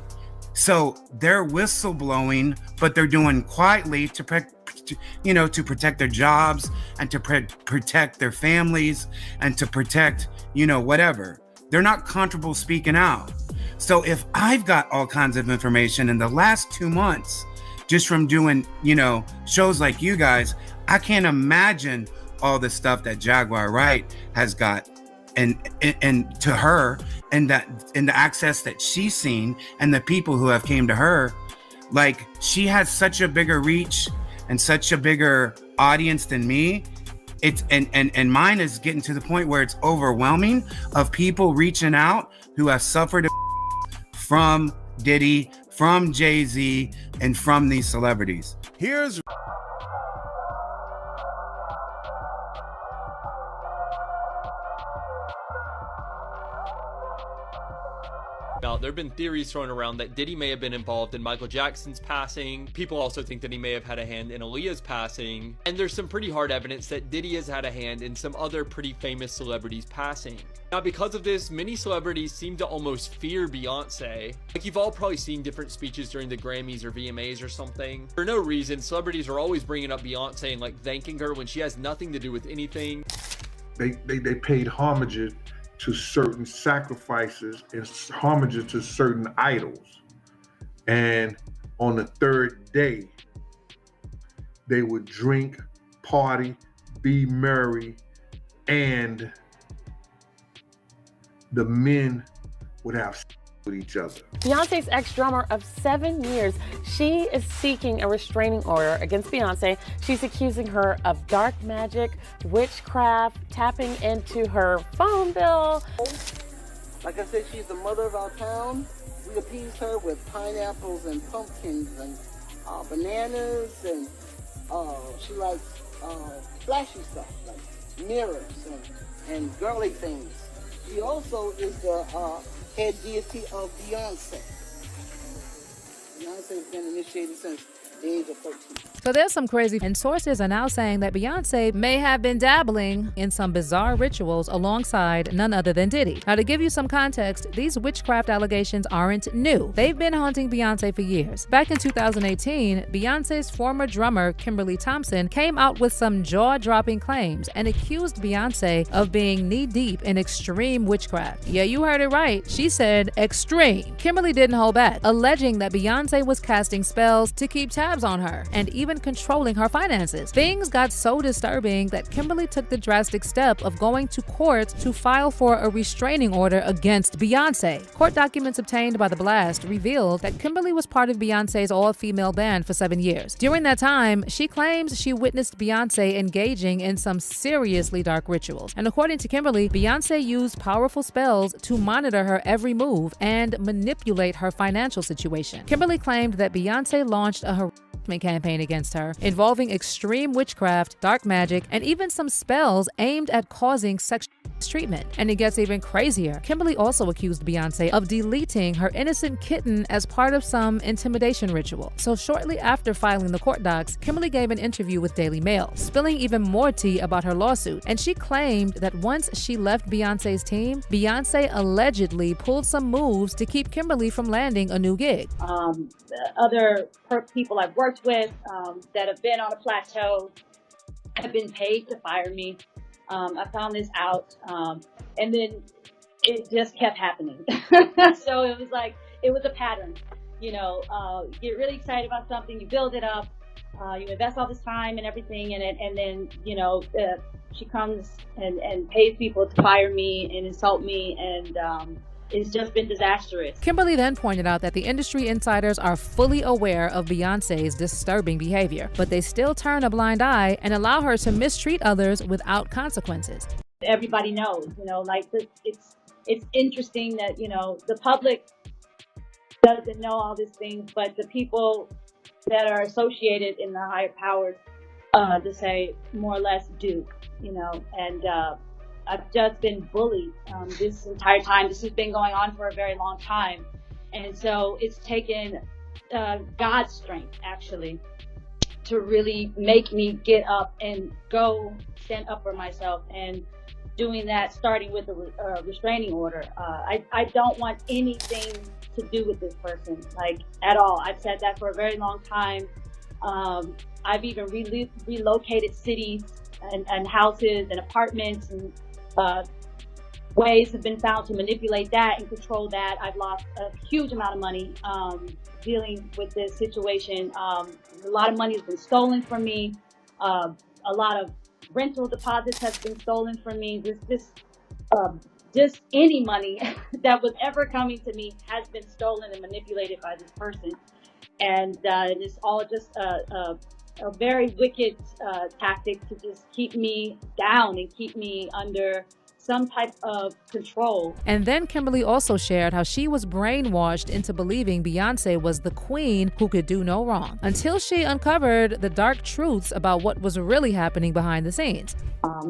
So they're whistleblowing, but they're doing quietly to protect their jobs and to protect their families and to protect, whatever. They're not comfortable speaking out. So if I've got all kinds of information in the last 2 months, just from doing, shows like you guys, I can't imagine all the stuff that Jaguar Wright has got and to her and the access that she's seen and the people who have came to her. Like, she has such a bigger reach and such a bigger audience than me. It's and mine is getting to the point where it's overwhelming of people reaching out who have suffered from Diddy, from Jay-Z, and from these celebrities. Here's Now, there have been theories thrown around that Diddy may have been involved in Michael Jackson's passing. People also think that he may have had a hand in Aaliyah's passing. And there's some pretty hard evidence that Diddy has had a hand in some other pretty famous celebrities' passing. Now, because of this, many celebrities seem to almost fear Beyonce. Like, you've all probably seen different speeches during the Grammys or VMAs or something. For no reason, celebrities are always bringing up Beyonce and like thanking her when she has nothing to do with anything. They paid homage to certain sacrifices and homage to certain idols. And on the third day, they would drink, party, be merry, and the men would have sex with each other. Beyonce's ex-drummer of 7 years, she is seeking a restraining order against Beyonce. She's accusing her of dark magic, witchcraft, tapping into her phone bill. Like I said, she's the mother of our town. We appease her with pineapples and pumpkins and bananas, and she likes flashy stuff like mirrors and girly things. She also is the head deity of Beyonce. Beyonce's been initiated since the age of 13. So there's some crazy, and sources are now saying that Beyonce may have been dabbling in some bizarre rituals alongside none other than Diddy. Now, to give you some context, these witchcraft allegations aren't new. They've been haunting Beyonce for years. Back in 2018, Beyonce's former drummer, Kimberly Thompson, came out with some jaw-dropping claims and accused Beyonce of being knee-deep in extreme witchcraft. Yeah, you heard it right. She said extreme. Kimberly didn't hold back, alleging that Beyonce was casting spells to keep tabs on her and even controlling her finances. Things got so disturbing that Kimberly took the drastic step of going to court to file for a restraining order against Beyonce. Court documents obtained by The Blast revealed that Kimberly was part of Beyonce's all-female band for 7 years. During that time, she claims she witnessed Beyonce engaging in some seriously dark rituals. And according to Kimberly, Beyonce used powerful spells to monitor her every move and manipulate her financial situation. Kimberly claimed that Beyonce launched a harassment campaign against her, involving extreme witchcraft, dark magic, and even some spells aimed at causing sexual treatment. And it gets even crazier. Kimberly also accused Beyonce of deleting her innocent kitten as part of some intimidation ritual. So shortly after filing the court docs, Kimberly gave an interview with Daily Mail, spilling even more tea about her lawsuit. And she claimed that once she left Beyonce's team, Beyonce allegedly pulled some moves to keep Kimberly from landing a new gig. Other people I've worked with that have been on a plateau have been paid to fire me. I found this out, and then it just kept happening. So it was like, it was a pattern. You know, you get really excited about something, you build it up, you invest all this time and everything in it, and then, you know, she comes and pays people to fire me and insult me, and it's just been disastrous. Kimberly then pointed out that the industry insiders are fully aware of Beyonce's disturbing behavior, but they still turn a blind eye and allow her to mistreat others without consequences. Everybody knows, you know, like it's interesting that, you know, the public doesn't know all these things, but the people that are associated in the higher powers, to say more or less, do, you know, and I've just been bullied this entire time. This has been going on for a very long time. And so it's taken God's strength, actually, to really make me get up and go stand up for myself. And doing that, starting with a restraining order. I don't want anything to do with this person, like, at all. I've said that for a very long time. I've even relocated cities and houses and apartments, and ways have been found to manipulate that and control that. I've lost a huge amount of money dealing with this situation. A lot of money has been stolen from me. A lot of rental deposits have been stolen from me. Just any money that was ever coming to me has been stolen and manipulated by this person. And it's all just a very wicked tactic to just keep me down and keep me under some type of control. And then Kimberly also shared how she was brainwashed into believing Beyonce was the queen who could do no wrong, until she uncovered the dark truths about what was really happening behind the scenes.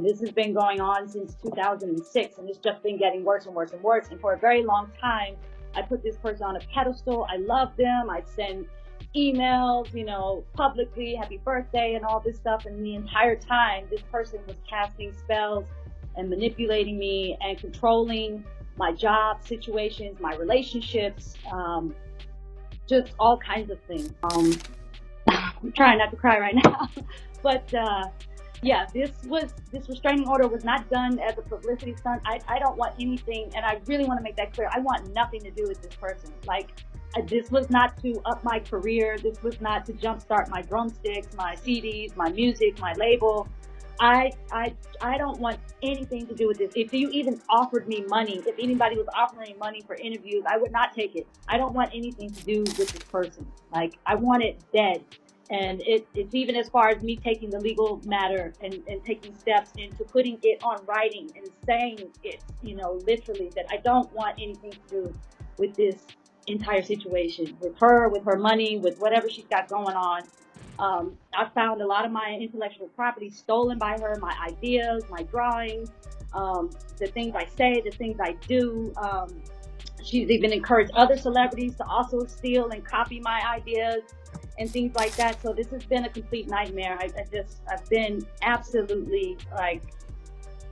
This has been going on since 2006, and it's just been getting worse and worse and worse. And for a very long time, I put this person on a pedestal. I love them. I'd send emails, you know, publicly, happy birthday and all this stuff. And the entire time, this person was casting spells and manipulating me and controlling my job situations, my relationships, just all kinds of things. I'm trying not to cry right now, but yeah, this restraining order was not done as a publicity stunt. I don't want anything, and I really want to make that clear. I want nothing to do with this person. Like, this was not to up my career. This was not to jumpstart my drumsticks, my CDs, my music, my label. I don't want anything to do with this. If you even offered me money, if anybody was offering money for interviews, I would not take it. I don't want anything to do with this person. Like, I want it dead. And it's even as far as me taking the legal matter and taking steps into putting it on writing and saying it, you know, literally, that I don't want anything to do with this entire situation, with her money, with whatever she's got going on. I found a lot of my intellectual property stolen by her, my ideas, my drawings, the things I say, the things I do. She's even encouraged other celebrities to also steal and copy my ideas. and things like that. So this has been a complete nightmare. I've been absolutely like,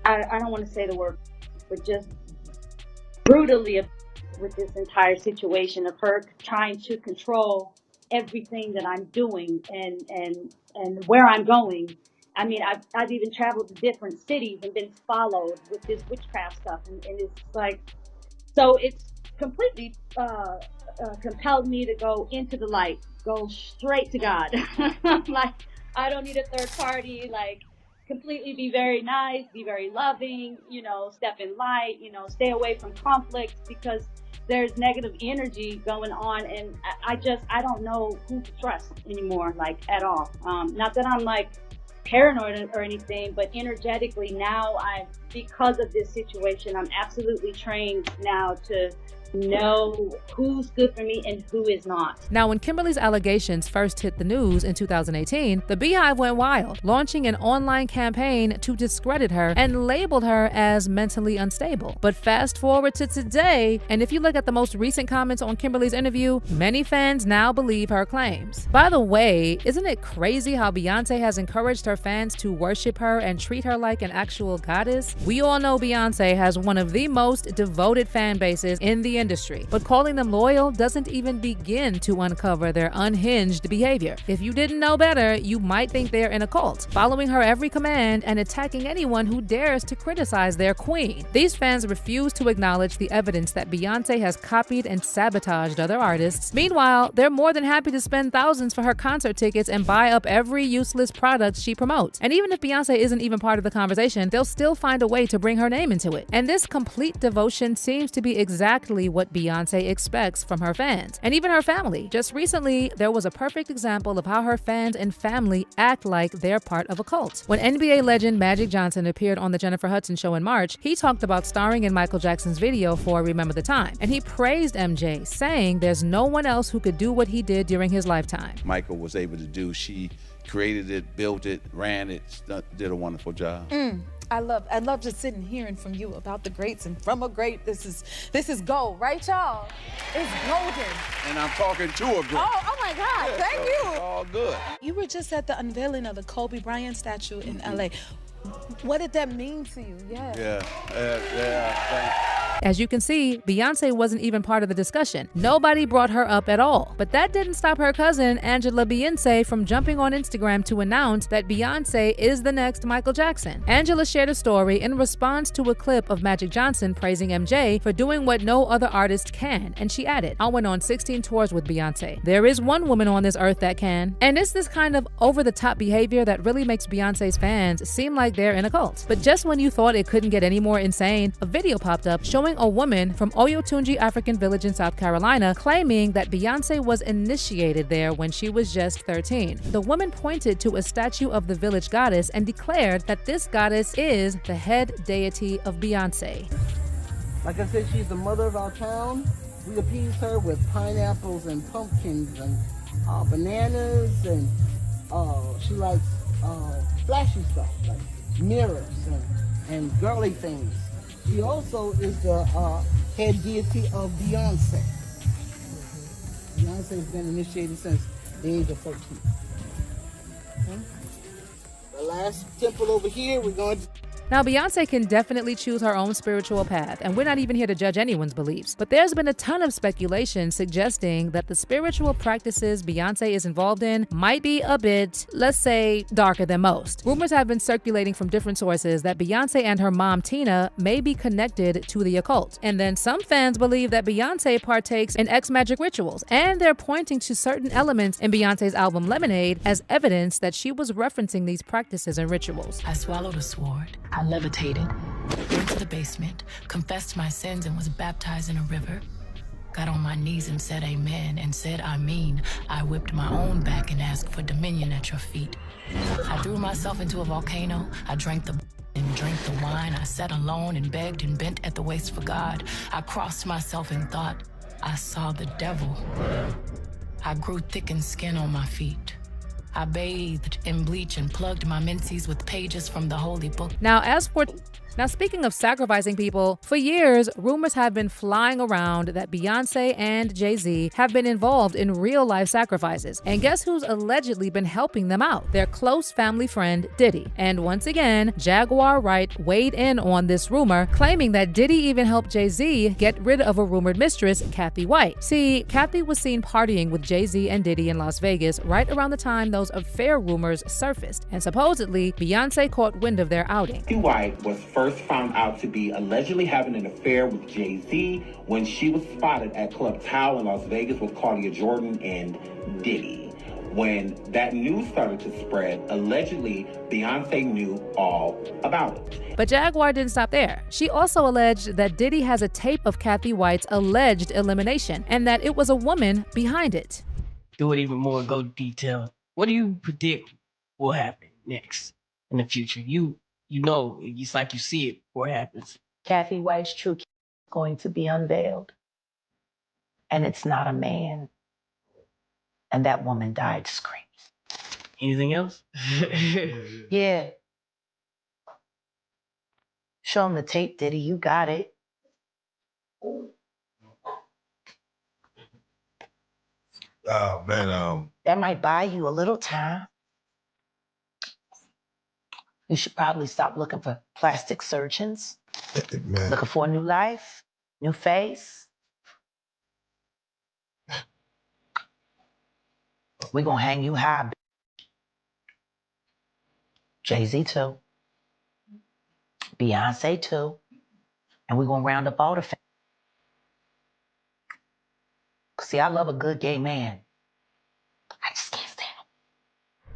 I don't want to say the word, but just brutally with this entire situation of her trying to control everything that I'm doing and where I'm going. I mean, I've even traveled to different cities and been followed with this witchcraft stuff, and it's like, so it's completely compelled me to go into the light, go straight to God. Like, I don't need a third party, like, completely be very nice, be very loving, you know, step in light, you know, stay away from conflict, because there's negative energy going on, and I don't know who to trust anymore, like, at all. Not that I'm like paranoid or anything, but energetically now, because of this situation, I'm absolutely trained now to know who's good for me and who is not. Now, when Kimberly's allegations first hit the news in 2018, the Beehive went wild, launching an online campaign to discredit her and labeled her as mentally unstable. But fast forward to today, and if you look at the most recent comments on Kimberly's interview, many fans now believe her claims. By the way, isn't it crazy how Beyonce has encouraged her fans to worship her and treat her like an actual goddess? We all know Beyonce has one of the most devoted fan bases in the industry, but calling them loyal doesn't even begin to uncover their unhinged behavior. If you didn't know better, you might think they're in a cult, following her every command and attacking anyone who dares to criticize their queen. These fans refuse to acknowledge the evidence that Beyonce has copied and sabotaged other artists. Meanwhile, they're more than happy to spend thousands for her concert tickets and buy up every useless product she promotes. And even if Beyonce isn't even part of the conversation, they'll still find a way to bring her name into it. And this complete devotion seems to be exactly what Beyonce expects from her fans and even her family. Just recently, there was a perfect example of how her fans and family act like they're part of a cult. When NBA legend Magic Johnson appeared on the Jennifer Hudson show in March, he talked about starring in Michael Jackson's video for Remember the Time, and he praised MJ, saying there's no one else who could do what he did during his lifetime. Michael was able to do. She created it, built it, ran it, did a wonderful job. I love just sitting hearing from you about the greats, and from a great, this is gold, right, y'all? It's golden. And I'm talking to a great. Oh my God, Yeah, thank so you. it's all good. You were just at the unveiling of the Kobe Bryant statue in LA. What did that mean to you? Yeah. As you can see, Beyonce wasn't even part of the discussion. Nobody brought her up at all. But that didn't stop her cousin, Angela Beyonce, from jumping on Instagram to announce that Beyonce is the next Michael Jackson. Angela shared a story in response to a clip of Magic Johnson praising MJ for doing what no other artist can, and she added, "I went on 16 tours with Beyonce. There is one woman on this earth that can." And it's this kind of over-the-top behavior that really makes Beyonce's fans seem like they're in a cult. But just when you thought it couldn't get any more insane, a video popped up showing a woman from Oyotunji African Village in South Carolina claiming that Beyonce was initiated there when she was just 13. The woman pointed to a statue of the village goddess and declared that this goddess is the head deity of Beyonce. Like I said, she's the mother of our town. We appease her with pineapples and pumpkins and bananas, and she likes flashy stuff like mirrors and girly things. She also is the head deity of Beyonce. Beyonce has been initiated since the age of 13. Okay. The last temple over here, we're going to... Now, Beyonce can definitely choose her own spiritual path, and we're not even here to judge anyone's beliefs. But there's been a ton of speculation suggesting that the spiritual practices Beyonce is involved in might be a bit, let's say, darker than most. Rumors have been circulating from different sources that Beyonce and her mom, Tina, may be connected to the occult. And then some fans believe that Beyonce partakes in X-magic rituals, and they're pointing to certain elements in Beyonce's album Lemonade as evidence that she was referencing these practices and rituals. I swallowed a sword. I levitated, went to the basement, confessed my sins and was baptized in a river, got on my knees and said amen and said I mean. I whipped my own back and asked for dominion at your feet. I threw myself into a volcano. I drank the wine. I sat alone and begged and bent at the waist for God. I crossed myself and thought I saw the devil. I grew thick in skin on my feet. I bathed in bleach and plugged my menses with pages from the holy book. Now, speaking of sacrificing people, for years, rumors have been flying around that Beyonce and Jay-Z have been involved in real-life sacrifices. And guess who's allegedly been helping them out? Their close family friend, Diddy. And once again, Jaguar Wright weighed in on this rumor, claiming that Diddy even helped Jay-Z get rid of a rumored mistress, Kathy White. See, Kathy was seen partying with Jay-Z and Diddy in Las Vegas right around the time those affair rumors surfaced. And supposedly, Beyonce caught wind of their outing. Kathy White was first found out to be allegedly having an affair with Jay-Z when she was spotted at Club Tao in Las Vegas with Claudia Jordan and Diddy. When that news started to spread, allegedly Beyonce knew all about it. But Jaguar didn't stop there. She also alleged that Diddy has a tape of Kathy White's alleged elimination and that it was a woman behind it. Do it even more, go detail. What do you predict will happen next in the future? You know, it's like you see it before it happens. Kathy White's true is going to be unveiled. And it's not a man. And that woman died screams. Anything else? Yeah. Show him the tape, Diddy. You got it. Oh, man. That might buy you a little time. You should probably stop looking for plastic surgeons. Man. Looking for a new life, new face. We're gonna hang you high. Jay-Z too. Beyonce too. And we're gonna round up all the family. See, I love a good gay man. I just can't stand him.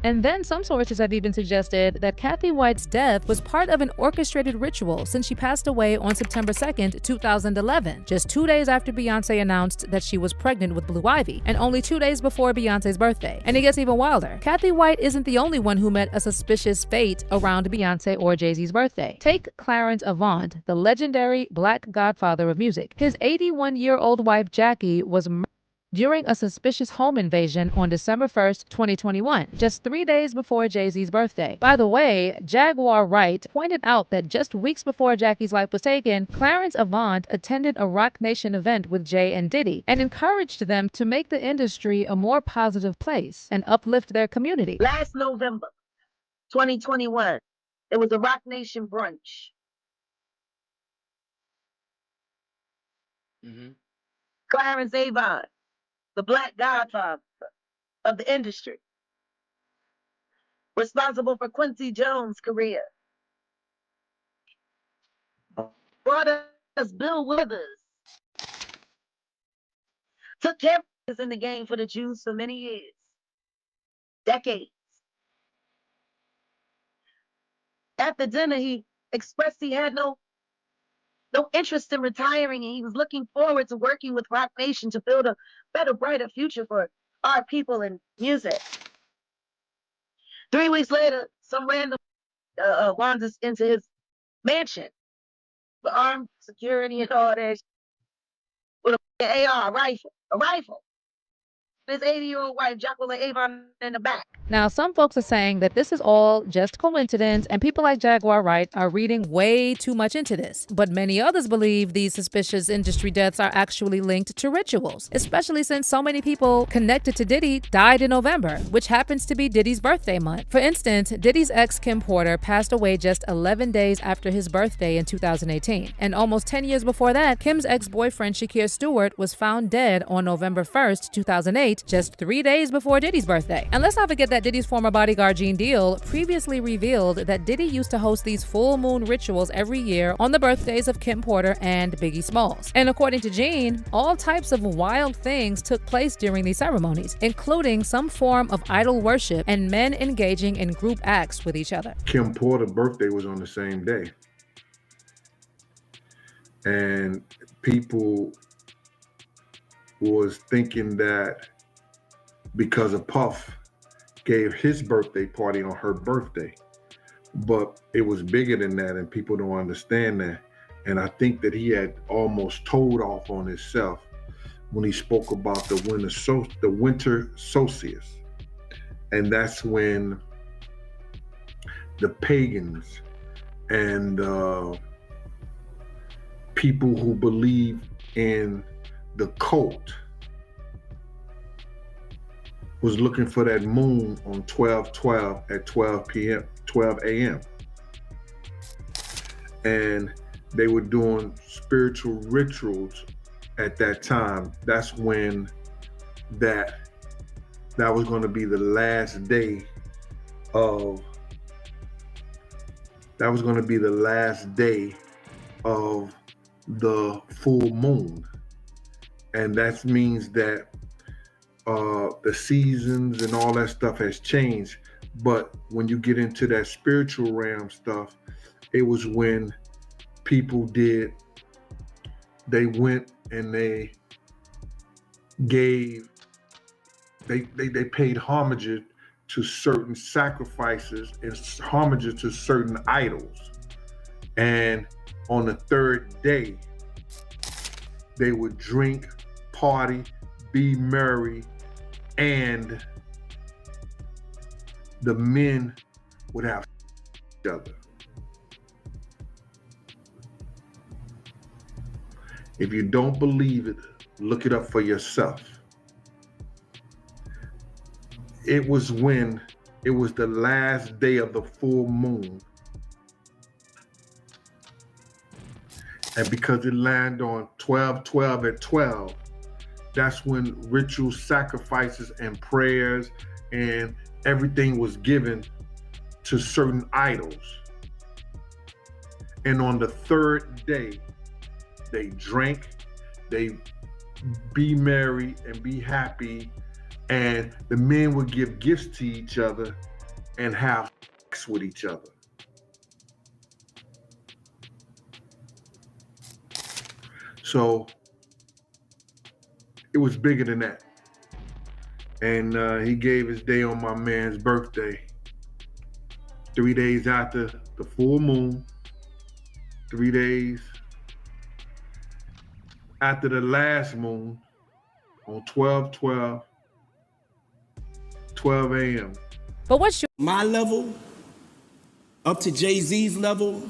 And then some sources have even suggested that Kathy White's death was part of an orchestrated ritual since she passed away on September 2nd, 2011, just 2 days after Beyonce announced that she was pregnant with Blue Ivy, and only 2 days before Beyonce's birthday. And it gets even wilder. Kathy White isn't the only one who met a suspicious fate around Beyonce or Jay-Z's birthday. Take Clarence Avant, the legendary Black godfather of music. His 81-year-old wife Jackie was murdered during a suspicious home invasion on December 1st, 2021, just 3 days before Jay-Z's birthday. By the way, Jaguar Wright pointed out that just weeks before Jackie's life was taken, Clarence Avant attended a Rock Nation event with Jay and Diddy and encouraged them to make the industry a more positive place and uplift their community. Last November, 2021, it was a Rock Nation brunch. Clarence Avant, the Black godfather of the industry, responsible for Quincy Jones' career. Brought us Bill Withers. Took care of us in the game for the Jews for many years, decades. After dinner, he expressed he had no interest in retiring, and he was looking forward to working with Rock Nation to build a better, brighter future for our people in music. 3 weeks later, some random wanders into his mansion with armed security and all that, with an AR, a rifle. His 80-year-old wife, Jacqueline Avon, in the back. Now, some folks are saying that this is all just coincidence, and people like Jaguar Wright are reading way too much into this. But many others believe these suspicious industry deaths are actually linked to rituals, especially since so many people connected to Diddy died in November, which happens to be Diddy's birthday month. For instance, Diddy's ex, Kim Porter, passed away just 11 days after his birthday in 2018. And almost 10 years before that, Kim's ex-boyfriend, Shakir Stewart, was found dead on November 1st, 2008, just 3 days before Diddy's birthday. And let's not forget that Diddy's former bodyguard Gene Deal previously revealed that Diddy used to host these full moon rituals every year on the birthdays of Kim Porter and Biggie Smalls. And according to Gene, all types of wild things took place during these ceremonies, including some form of idol worship and men engaging in group acts with each other. Kim Porter's birthday was on the same day. And people was thinking that because of Puff gave his birthday party on her birthday. But it was bigger than that, and people don't understand that. And I think that he had almost told off on himself when he spoke about the winter solstice. And that's when the pagans and people who believe in the cult was looking for that moon on 12/12 at 12 a.m. And they were doing spiritual rituals at that time. That's when that was going to be the last day of the full moon. And that means that the seasons and all that stuff has changed. But when you get into that spiritual realm stuff, it was when people went and they paid homage to certain sacrifices and homage to certain idols. And on the third day, they would drink, party, be merry, and the men would have each other. If you don't believe it, look it up for yourself. It was the last day of the full moon. And because it landed on 12/12 at 12, that's when ritual sacrifices and prayers and everything was given to certain idols. And on the third day, they drank, they be merry and be happy, and the men would give gifts to each other and have sex with each other. So it was bigger than that. And he gave his day on my man's birthday, 3 days after the full moon, 3 days after the last moon on 12/12, 12 a.m. But what's my level, up to Jay-Z's level,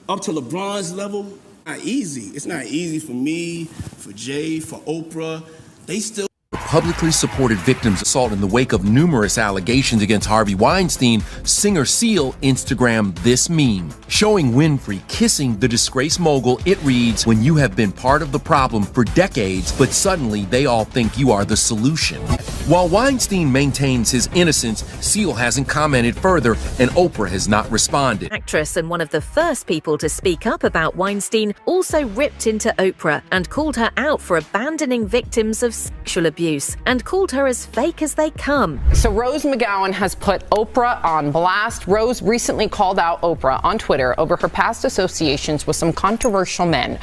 up to LeBron's level? Not easy. It's not easy for me, for Jay, for Oprah. They still publicly supported victims' assault in the wake of numerous allegations against Harvey Weinstein, singer Seal Instagrammed this meme. Showing Winfrey kissing the disgraced mogul, it reads, "When you have been part of the problem for decades, but suddenly they all think you are the solution." While Weinstein maintains his innocence, Seal hasn't commented further, and Oprah has not responded. Actress and one of the first people to speak up about Weinstein also ripped into Oprah and called her out for abandoning victims of sexual abuse and called her as fake as they come. So Rose McGowan has put Oprah on blast. Rose recently called out Oprah on Twitter over her past associations with some controversial men.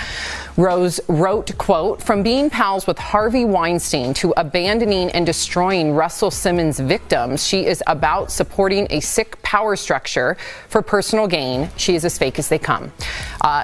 Rose wrote, quote, "From being pals with Harvey Weinstein to abandoning and destroying Russell Simmons' victims, she is about supporting a sick power structure for personal gain. She is as fake as they come."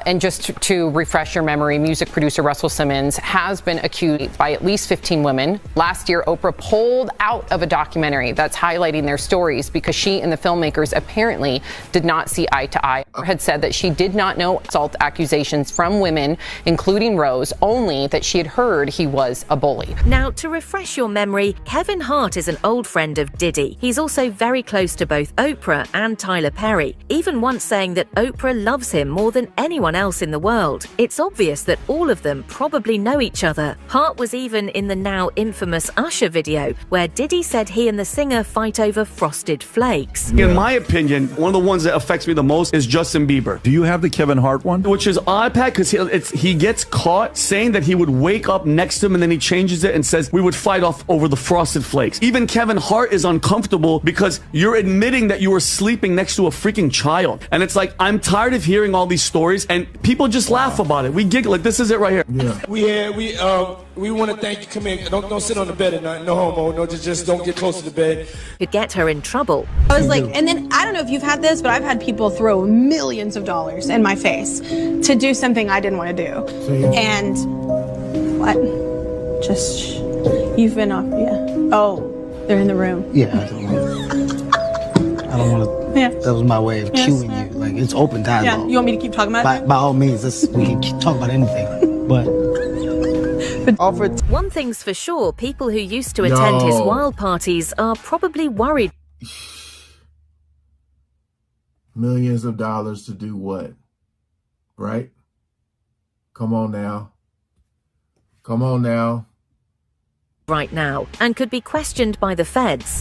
And just to refresh your memory, music producer Russell Simmons has been accused by at least 15 women. Last year, Oprah pulled out of a documentary that's highlighting their stories because she and the filmmakers apparently did not see eye to eye. Oprah had said that she did not know assault accusations from women, including Rose, only that she had heard he was a bully. Now, to refresh your memory, Kevin Hart is an old friend of Diddy. He's also very close to both Oprah and Tyler Perry, even once saying that Oprah loves him more than anyone else in the world. It's obvious that all of them probably know each other. Hart was even in the now infamous Usher video, where Diddy said he and the singer fight over Frosted Flakes. In my opinion, one of the ones that affects me the most is Justin Bieber. Do you have the Kevin Hart one? Which is odd, Pat, because he gets caught saying that he would wake up next to him and then he changes it and says we would fight off over the Frosted Flakes. Even Kevin Hart is uncomfortable because you're admitting that you were sleeping next to a freaking child. And it's like, I'm tired of hearing all these stories and people just laugh about it. We giggle like this is it right here. Yeah. We want to thank you. Come in. Don't sit on the bed at night. No homo. No, just don't get close to the bed. Could get her in trouble. I was like, and then I don't know if you've had this, but I've had people throw millions of dollars in my face to do something I didn't want to do. And what? Just you've been off. Yeah. Oh, they're in the room. Yeah. I don't want to. Yeah. That was my way of cueing you. Like, it's open dialogue. Yeah. You want me to keep talking about it? By all means, we can keep talking about anything. But one thing's for sure, people who used to attend his wild parties are probably worried. Millions of dollars to do what? Right? Come on now. Come on now. Right now, and could be questioned by the feds.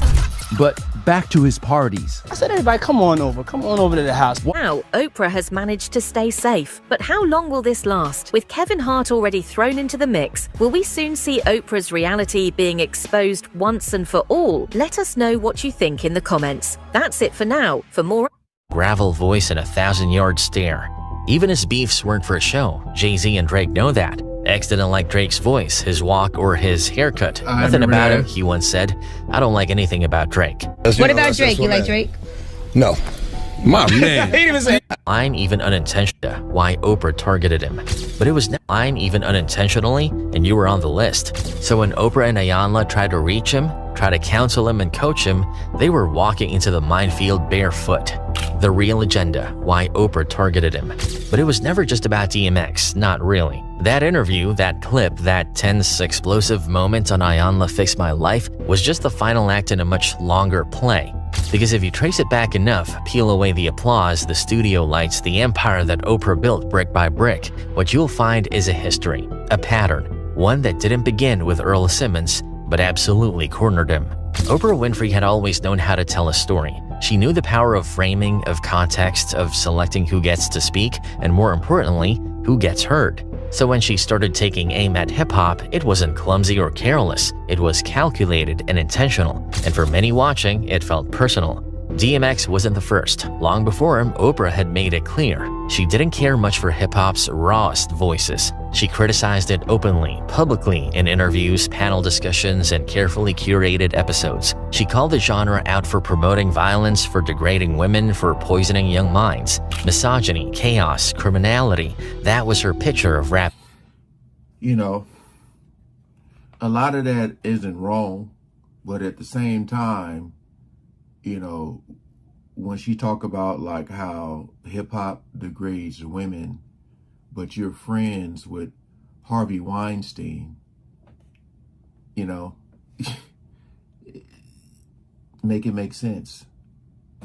But back to his parties. I said, everybody, come on over to the house. Now, Oprah has managed to stay safe. But how long will this last? With Kevin Hart already thrown into the mix, will we soon see Oprah's reality being exposed once and for all? Let us know what you think in the comments. That's it for now. For more gravel voice and a 1,000-yard stare. Even his beefs weren't for show. Jay-Z and Drake know that. X didn't like Drake's voice, his walk, or his haircut. Nothing about him, he once said. I don't like anything about Drake. What about Drake? You like Drake? No. My man. He didn't even say. I'm even unintentionally why Oprah targeted him. But it was I'm even unintentionally, and you were on the list. So when Oprah and Ayanla tried to reach him, try to counsel him and coach him, they were walking into the minefield barefoot. The real agenda, why Oprah targeted him. But it was never just about DMX, not really. That interview, that clip, that tense, explosive moment on Ayanla Fix My Life was just the final act in a much longer play. Because if you trace it back enough, peel away the applause, the studio lights, the empire that Oprah built brick by brick, what you'll find is a history, a pattern, one that didn't begin with Earl Simmons, but absolutely cornered him. Oprah Winfrey had always known how to tell a story. She knew the power of framing, of context, of selecting who gets to speak, and more importantly, who gets heard. So when she started taking aim at hip-hop, it wasn't clumsy or careless. It was calculated and intentional, and for many watching, it felt personal. DMX wasn't the first. Long before him, Oprah had made it clear. She didn't care much for hip-hop's rawest voices. She criticized it openly, publicly, in interviews, panel discussions, and carefully curated episodes. She called the genre out for promoting violence, for degrading women, for poisoning young minds. Misogyny, chaos, criminality, that was her picture of rap. You know, a lot of that isn't wrong, but at the same time, you know, when she talk about like how hip-hop degrades women, but you're friends with Harvey Weinstein, you know, make it make sense.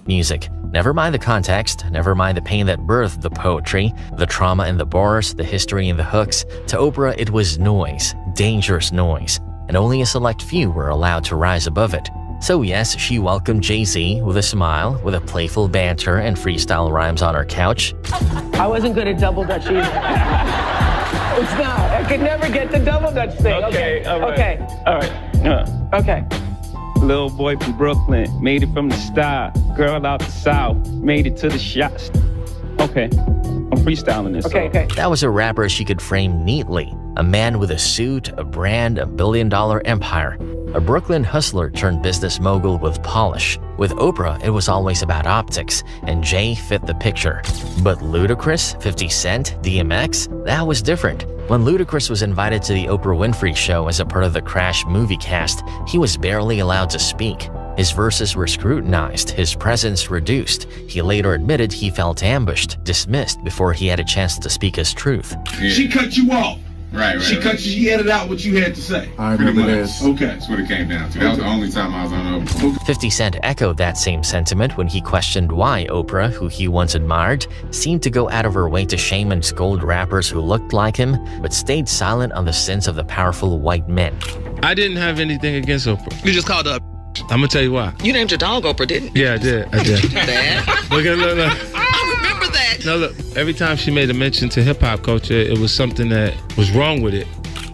Music. Never mind the context, never mind the pain that birthed the poetry, the trauma in the bars, the history in the hooks. To Oprah, it was noise, dangerous noise, and only a select few were allowed to rise above it. So yes, she welcomed Jay-Z with a smile, with a playful banter and freestyle rhymes on her couch. I wasn't good at double dutch either. It's not. I could never get the double dutch thing. Okay, all right. Okay. All right. Okay. Little boy from Brooklyn, made it from the style. Girl out the south, made it to the shots. Okay, I'm freestyling this. Okay. That was a rapper she could frame neatly. A man with a suit, a brand, a billion-dollar empire. A Brooklyn hustler turned business mogul with polish. With Oprah, it was always about optics, and Jay fit the picture. But Ludacris, 50 Cent, DMX, that was different. When Ludacris was invited to the Oprah Winfrey Show as a part of the Crash movie cast, he was barely allowed to speak. His verses were scrutinized, his presence reduced. He later admitted he felt ambushed, dismissed before he had a chance to speak his truth. Yeah. She cut you off. Right. She cut you, she edited out what you had to say. I remember this. Okay. That's what it came down to. That was the only time I was on Oprah. 50 Cent echoed that same sentiment when he questioned why Oprah, who he once admired, seemed to go out of her way to shame and scold rappers who looked like him, but stayed silent on the sins of the powerful white men. I didn't have anything against Oprah. You just called her. I'm gonna tell you why. You named your dog Oprah, didn't you? Yeah, I did. Dad? Look. I remember that. No, look. Every time she made a mention to hip-hop culture, it was something that was wrong with it.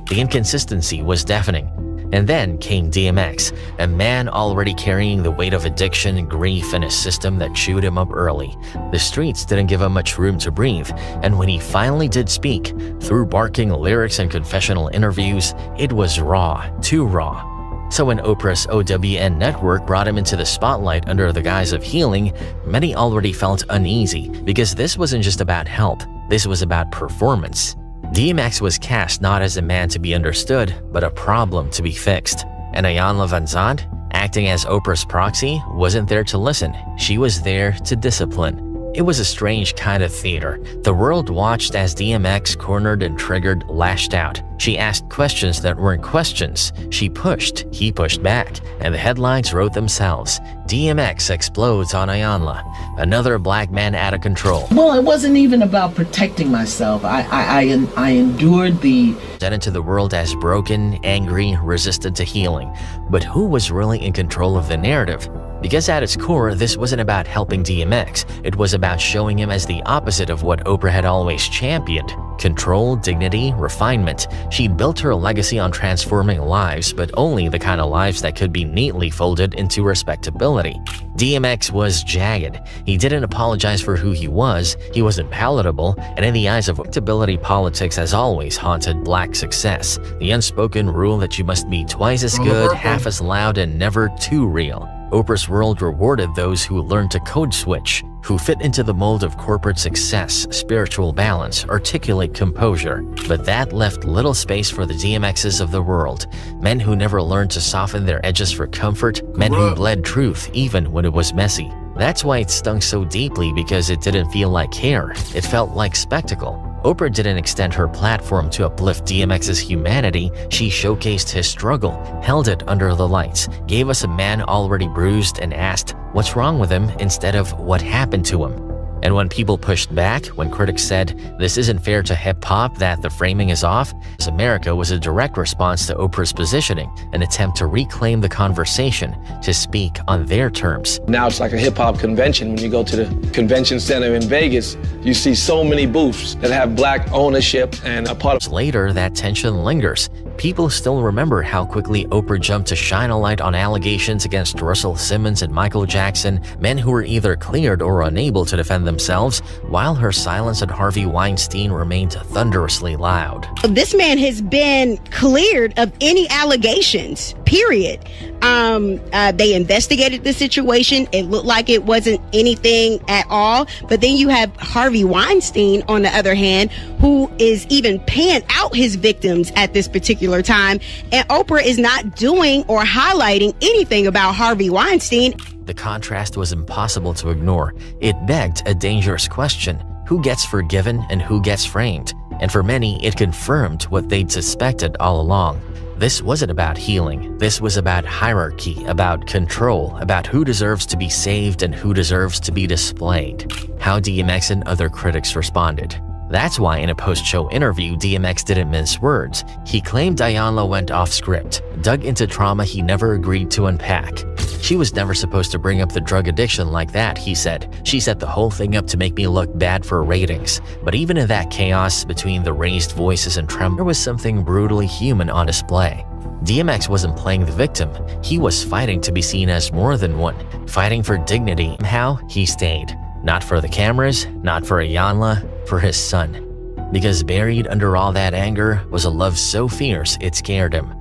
The inconsistency was deafening. And then came DMX, a man already carrying the weight of addiction, grief, and a system that chewed him up early. The streets didn't give him much room to breathe, and when he finally did speak, through barking lyrics and confessional interviews, it was raw, too raw. So when Oprah's OWN network brought him into the spotlight under the guise of healing, many already felt uneasy because this wasn't just about help, this was about performance. DMX was cast not as a man to be understood, but a problem to be fixed. And Ayanla Van Zandt? acting as Oprah's proxy, wasn't there to listen. She was there to discipline. It was a strange kind of theater. The world watched as DMX, cornered and triggered, lashed out. She asked questions that weren't questions. She pushed, he pushed back, and the headlines wrote themselves. DMX explodes on Iyanla. Another black man out of control. Well, it wasn't even about protecting myself. I endured the... Presented to the world as broken, angry, resistant to healing. But who was really in control of the narrative? Because at its core, this wasn't about helping DMX. It was about showing him as the opposite of what Oprah had always championed. Control, dignity, refinement. She'd built her legacy on transforming lives, but only the kind of lives that could be neatly folded into respectability. DMX was jagged. He didn't apologize for who he wasn't palatable, and in the eyes of respectability, politics has always haunted black success. The unspoken rule that you must be twice as good, half as loud, and never too real. Oprah's world rewarded those who learned to code switch, who fit into the mold of corporate success, spiritual balance, articulate composure. But that left little space for the DMXs of the world. Men who never learned to soften their edges for comfort, men who bled truth even when it was messy. That's why it stung so deeply, because it didn't feel like care. It felt like spectacle. Oprah didn't extend her platform to uplift DMX's humanity. She showcased his struggle, held it under the lights, gave us a man already bruised, and asked, what's wrong with him, instead of what happened to him. And when people pushed back, when critics said, this isn't fair to hip-hop, that the framing is off, America was a direct response to Oprah's positioning, an attempt to reclaim the conversation, to speak on their terms. Now it's like a hip-hop convention. When you go to the convention center in Vegas, you see so many booths that have black ownership, and a part of... Later, that tension lingers. People still remember how quickly Oprah jumped to shine a light on allegations against Russell Simmons and Michael Jackson, men who were either cleared or unable to defend themselves, while her silence on Harvey Weinstein remained thunderously loud. This man has been cleared of any allegations, period. They investigated the situation. It looked like it wasn't anything at all. But then you have Harvey Weinstein, on the other hand, who is even paying out his victims at this particular time. And Oprah is not doing or highlighting anything about Harvey Weinstein. The contrast was impossible to ignore. It begged a dangerous question. Who gets forgiven and who gets framed? And for many, it confirmed what they'd suspected all along. This wasn't about healing. This was about hierarchy, about control, about who deserves to be saved and who deserves to be displayed. How DMX and other critics responded. That's why in a post-show interview, DMX didn't mince words. He claimed Iyanla went off script, dug into trauma he never agreed to unpack. She was never supposed to bring up the drug addiction like that, he said. She set the whole thing up to make me look bad for ratings. But even in that chaos between the raised voices and tremor, there was something brutally human on display. DMX wasn't playing the victim. He was fighting to be seen as more than one, fighting for dignity. Somehow, he stayed. Not for the cameras, not for Iyanla, for his son. Because buried under all that anger was a love so fierce it scared him.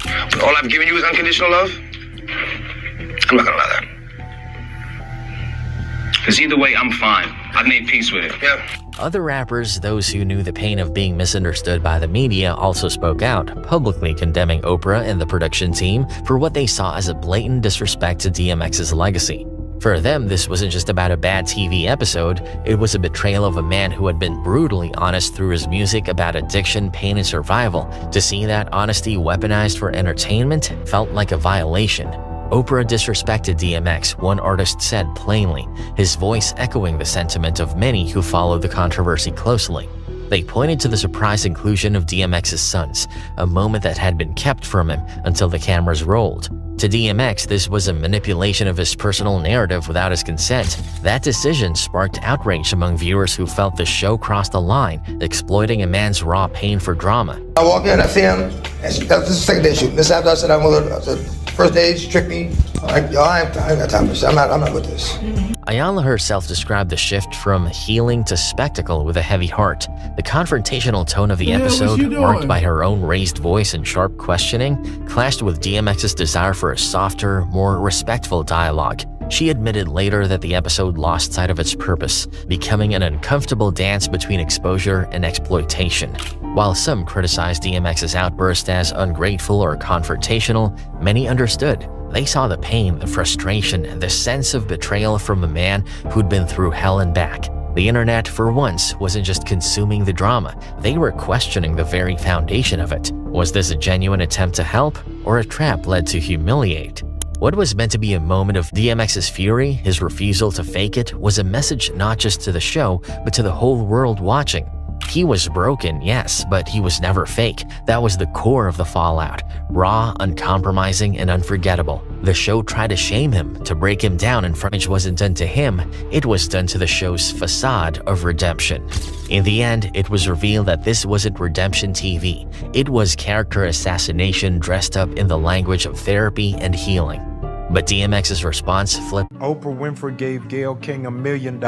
All I've given you is unconditional love? I'm not gonna allow that. Because either way, I'm fine. I've made peace with it. Yeah. Other rappers, those who knew the pain of being misunderstood by the media, also spoke out, publicly condemning Oprah and the production team for what they saw as a blatant disrespect to DMX's legacy. For them, this wasn't just about a bad TV episode, it was a betrayal of a man who had been brutally honest through his music about addiction, pain, and survival. To see that honesty weaponized for entertainment felt like a violation. Oprah disrespected DMX, one artist said plainly, his voice echoing the sentiment of many who followed the controversy closely. They pointed to the surprise inclusion of DMX's sons, a moment that had been kept from him until the cameras rolled. To DMX, this was a manipulation of his personal narrative without his consent. That decision sparked outrage among viewers who felt the show crossed a line, exploiting a man's raw pain for drama. I walk in, I see him, and that was the second day shoot. This after I said I'm with her, I said, first day she tricked me. I'm like, yo, I ain't got time for this. I'm not with this. Iyanla herself described the shift from healing to spectacle with a heavy heart. The confrontational tone of the episode, marked by her own raised voice and sharp questioning, clashed with DMX's desire for a softer, more respectful dialogue. She admitted later that the episode lost sight of its purpose, becoming an uncomfortable dance between exposure and exploitation. While some criticized DMX's outburst as ungrateful or confrontational, many understood. They saw the pain, the frustration, and the sense of betrayal from a man who'd been through hell and back. The internet, for once, wasn't just consuming the drama, they were questioning the very foundation of it. Was this a genuine attempt to help, or a trap led to humiliate? What was meant to be a moment of DMX's fury, his refusal to fake it, was a message not just to the show, but to the whole world watching. He was broken, yes, but he was never fake. That was the core of the fallout. Raw, uncompromising, and unforgettable. The show tried to shame him, to break him down, and damage wasn't done to him, it was done to the show's facade of redemption. In the end, it was revealed that this wasn't redemption TV. It was character assassination dressed up in the language of therapy and healing. But DMX's response flipped. Oprah Winfrey gave Gayle King $1 million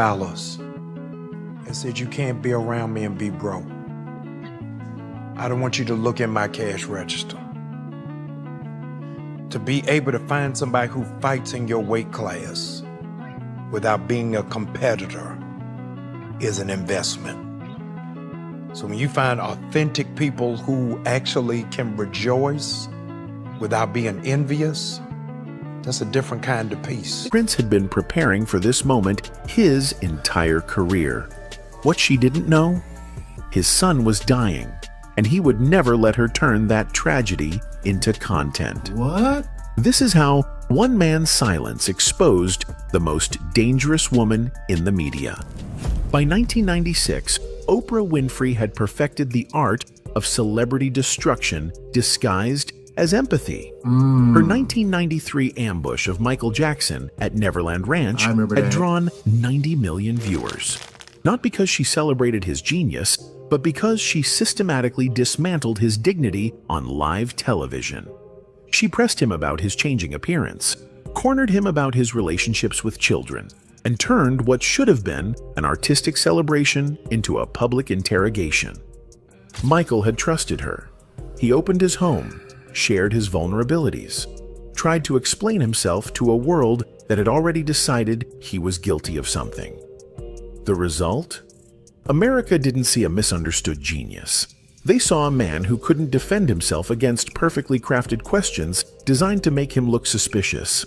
and said, "You can't be around me and be broke. I don't want you to look in my cash register." To be able to find somebody who fights in your weight class without being a competitor is an investment. So when you find authentic people who actually can rejoice without being envious, that's a different kind of peace. Prince had been preparing for this moment his entire career. What she didn't know? His son was dying, and he would never let her turn that tragedy into content. What? This is how one man's silence exposed the most dangerous woman in the media. By 1996, Oprah Winfrey had perfected the art of celebrity destruction disguised as empathy. Her 1993 ambush of Michael Jackson at Neverland Ranch had drawn 90 million viewers. Not because she celebrated his genius, but because she systematically dismantled his dignity on live television. She pressed him about his changing appearance, cornered him about his relationships with children, and turned what should have been an artistic celebration into a public interrogation. Michael had trusted her. He opened his home, shared his vulnerabilities, tried to explain himself to a world that had already decided he was guilty of something. The result? America didn't see a misunderstood genius. They saw a man who couldn't defend himself against perfectly crafted questions designed to make him look suspicious.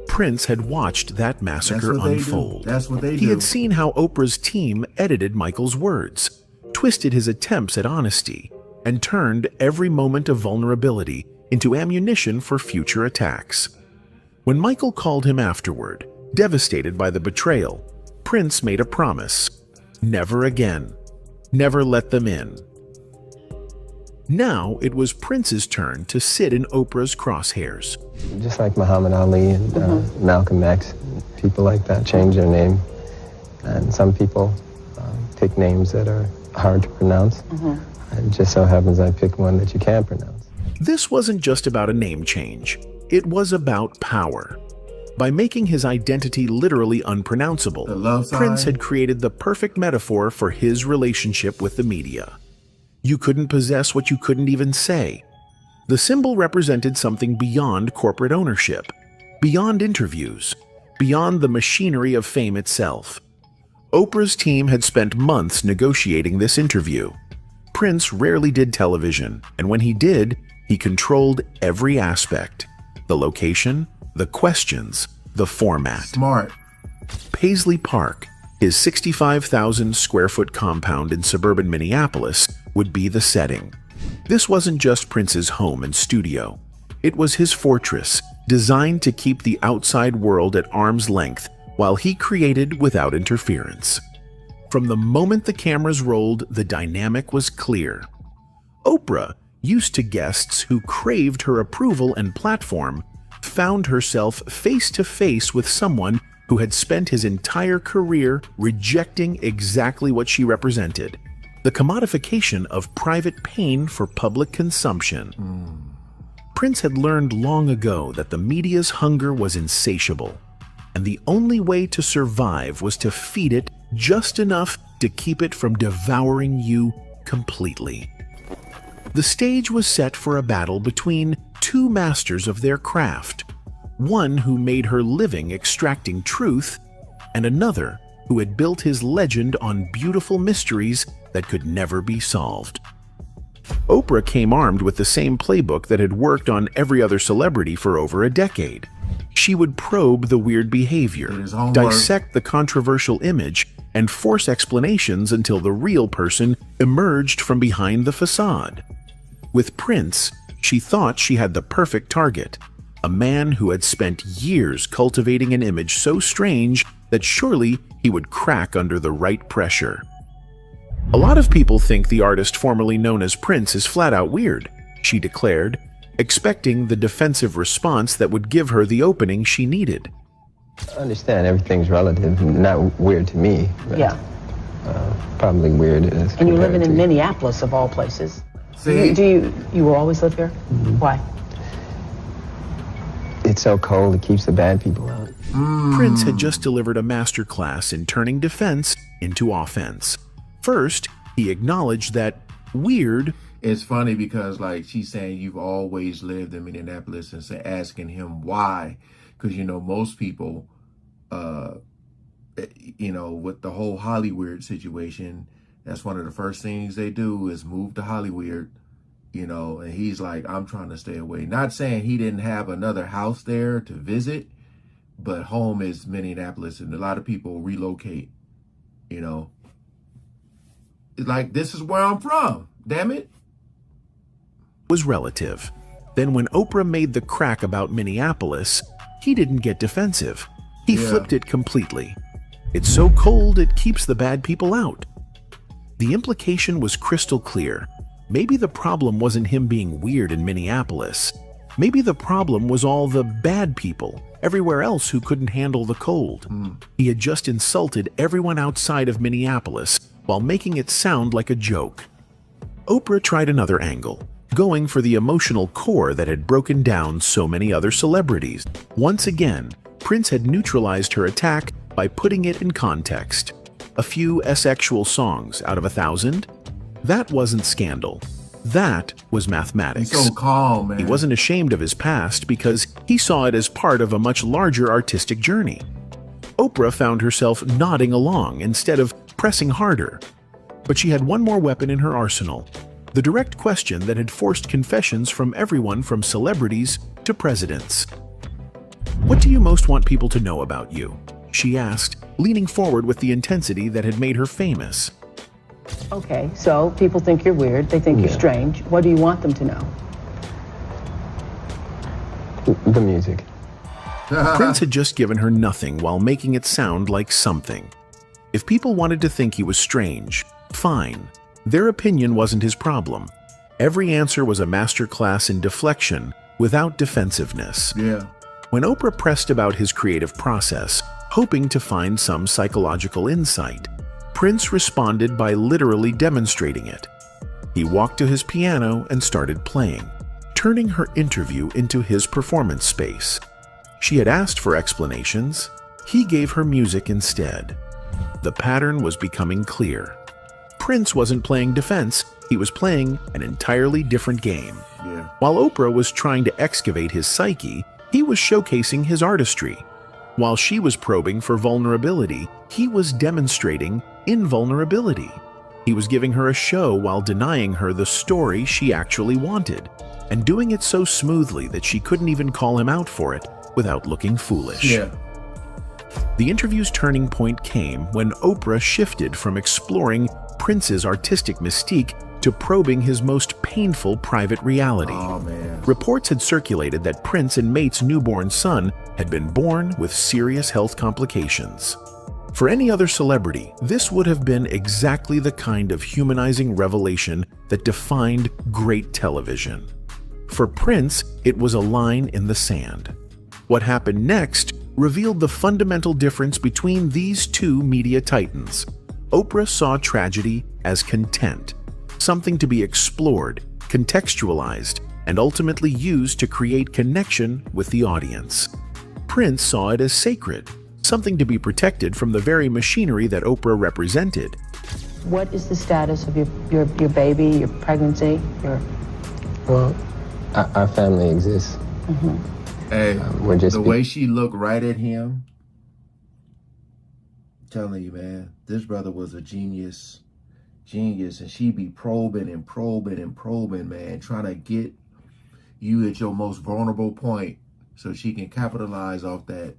Prince had watched that massacre unfold. That's what they do. He had seen how Oprah's team edited Michael's words, twisted his attempts at honesty, and turned every moment of vulnerability into ammunition for future attacks. When Michael called him afterward, devastated by the betrayal, Prince made a promise. Never again. Never let them in. Now it was Prince's turn to sit in Oprah's crosshairs. Just like Muhammad Ali and Malcolm X, people like that change their name. And some people pick names that are hard to pronounce. It just so happens I picked one that you can't pronounce. This wasn't just about a name change. It was about power. By making his identity literally unpronounceable, Prince had created the perfect metaphor for his relationship with the media. You couldn't possess what you couldn't even say. The symbol represented something beyond corporate ownership, beyond interviews, beyond the machinery of fame itself. Oprah's team had spent months negotiating this interview. Prince rarely did television, and when he did, he controlled every aspect. The location, the questions, the format. Smart. Paisley Park, his 65,000 square foot compound in suburban Minneapolis, would be the setting. This wasn't just Prince's home and studio. It was his fortress, designed to keep the outside world at arm's length while he created without interference. From the moment the cameras rolled, the dynamic was clear. Oprah, used to guests who craved her approval and platform, found herself face to face with someone who had spent his entire career rejecting exactly what she represented, the commodification of private pain for public consumption. Prince had learned long ago that the media's hunger was insatiable, and the only way to survive was to feed it just enough to keep it from devouring you completely. The stage was set for a battle between two masters of their craft, one who made her living extracting truth, and another who had built his legend on beautiful mysteries that could never be solved. Oprah came armed with the same playbook that had worked on every other celebrity for over a decade. She would probe the weird behavior, dissect the controversial image, and force explanations until the real person emerged from behind the facade. With Prince, she thought she had the perfect target, a man who had spent years cultivating an image so strange that surely he would crack under the right pressure. A lot of people think the artist formerly known as Prince is flat out weird, she declared, expecting the defensive response that would give her the opening she needed. I understand everything's relative, not weird to me. But, Yeah. probably weird. And you're living in Minneapolis, of all places. You will always live here? Why? It's so cold, it keeps the bad people out. Prince had just delivered a masterclass in turning defense into offense. First, he acknowledged that weird. It's funny because, like, she's saying you've always lived in Minneapolis and asking him why. Because, you know, most people, you know, with the whole Hollywood situation, that's one of the first things they do is move to Hollywood, you know, and he's like, I'm trying to stay away. Not saying he didn't have another house there to visit, but home is Minneapolis, and a lot of people relocate, you know. It's like, this is where I'm from, damn it. Was relative. Then when Oprah made the crack about Minneapolis, he didn't get defensive. He flipped it completely. It's so cold, it keeps the bad people out. The implication was crystal clear. Maybe the problem wasn't him being weird in Minneapolis. Maybe the problem was all the bad people everywhere else who couldn't handle the cold. He had just insulted everyone outside of Minneapolis while making it sound like a joke. Oprah tried another angle, going for the emotional core that had broken down so many other celebrities. Once again, Prince had neutralized her attack by putting it in context. A few asexual songs out of 1,000? That wasn't scandal. That was mathematics. He's so calm, man. He wasn't ashamed of his past because he saw it as part of a much larger artistic journey. Oprah found herself nodding along instead of pressing harder. But she had one more weapon in her arsenal, the direct question that had forced confessions from everyone from celebrities to presidents. "What do you most want people to know about you?" she asked, leaning forward with the intensity that had made her famous. Okay, so people think you're weird, they think you're strange. What do you want them to know? The music. Prince had just given her nothing while making it sound like something. If people wanted to think he was strange, fine. Their opinion wasn't his problem. Every answer was a masterclass in deflection without defensiveness. When Oprah pressed about his creative process, hoping to find some psychological insight, Prince responded by literally demonstrating it. He walked to his piano and started playing, turning her interview into his performance space. She had asked for explanations. He gave her music instead. The pattern was becoming clear. Prince wasn't playing defense, he was playing an entirely different game. While Oprah was trying to excavate his psyche, he was showcasing his artistry. While she was probing for vulnerability, he was demonstrating invulnerability. He was giving her a show while denying her the story she actually wanted, and doing it so smoothly that she couldn't even call him out for it without looking foolish. The interview's turning point came when Oprah shifted from exploring Prince's artistic mystique to probing his most painful private reality. Reports had circulated that Prince and Mate's newborn son had been born with serious health complications. For any other celebrity, this would have been exactly the kind of humanizing revelation that defined great television. For Prince, it was a line in the sand. What happened next revealed the fundamental difference between these two media titans. Oprah saw tragedy as content, something to be explored, contextualized, and ultimately used to create connection with the audience. Prince saw it as sacred, something to be protected from the very machinery that Oprah represented. What is the status of your baby, your pregnancy, your... Well, our family exists. Hey, we're just the way she looked right at him, I'm telling you, man, this brother was a genius. genius, and she be probing and probing and probing, man, trying to get you at your most vulnerable point so she can capitalize off that.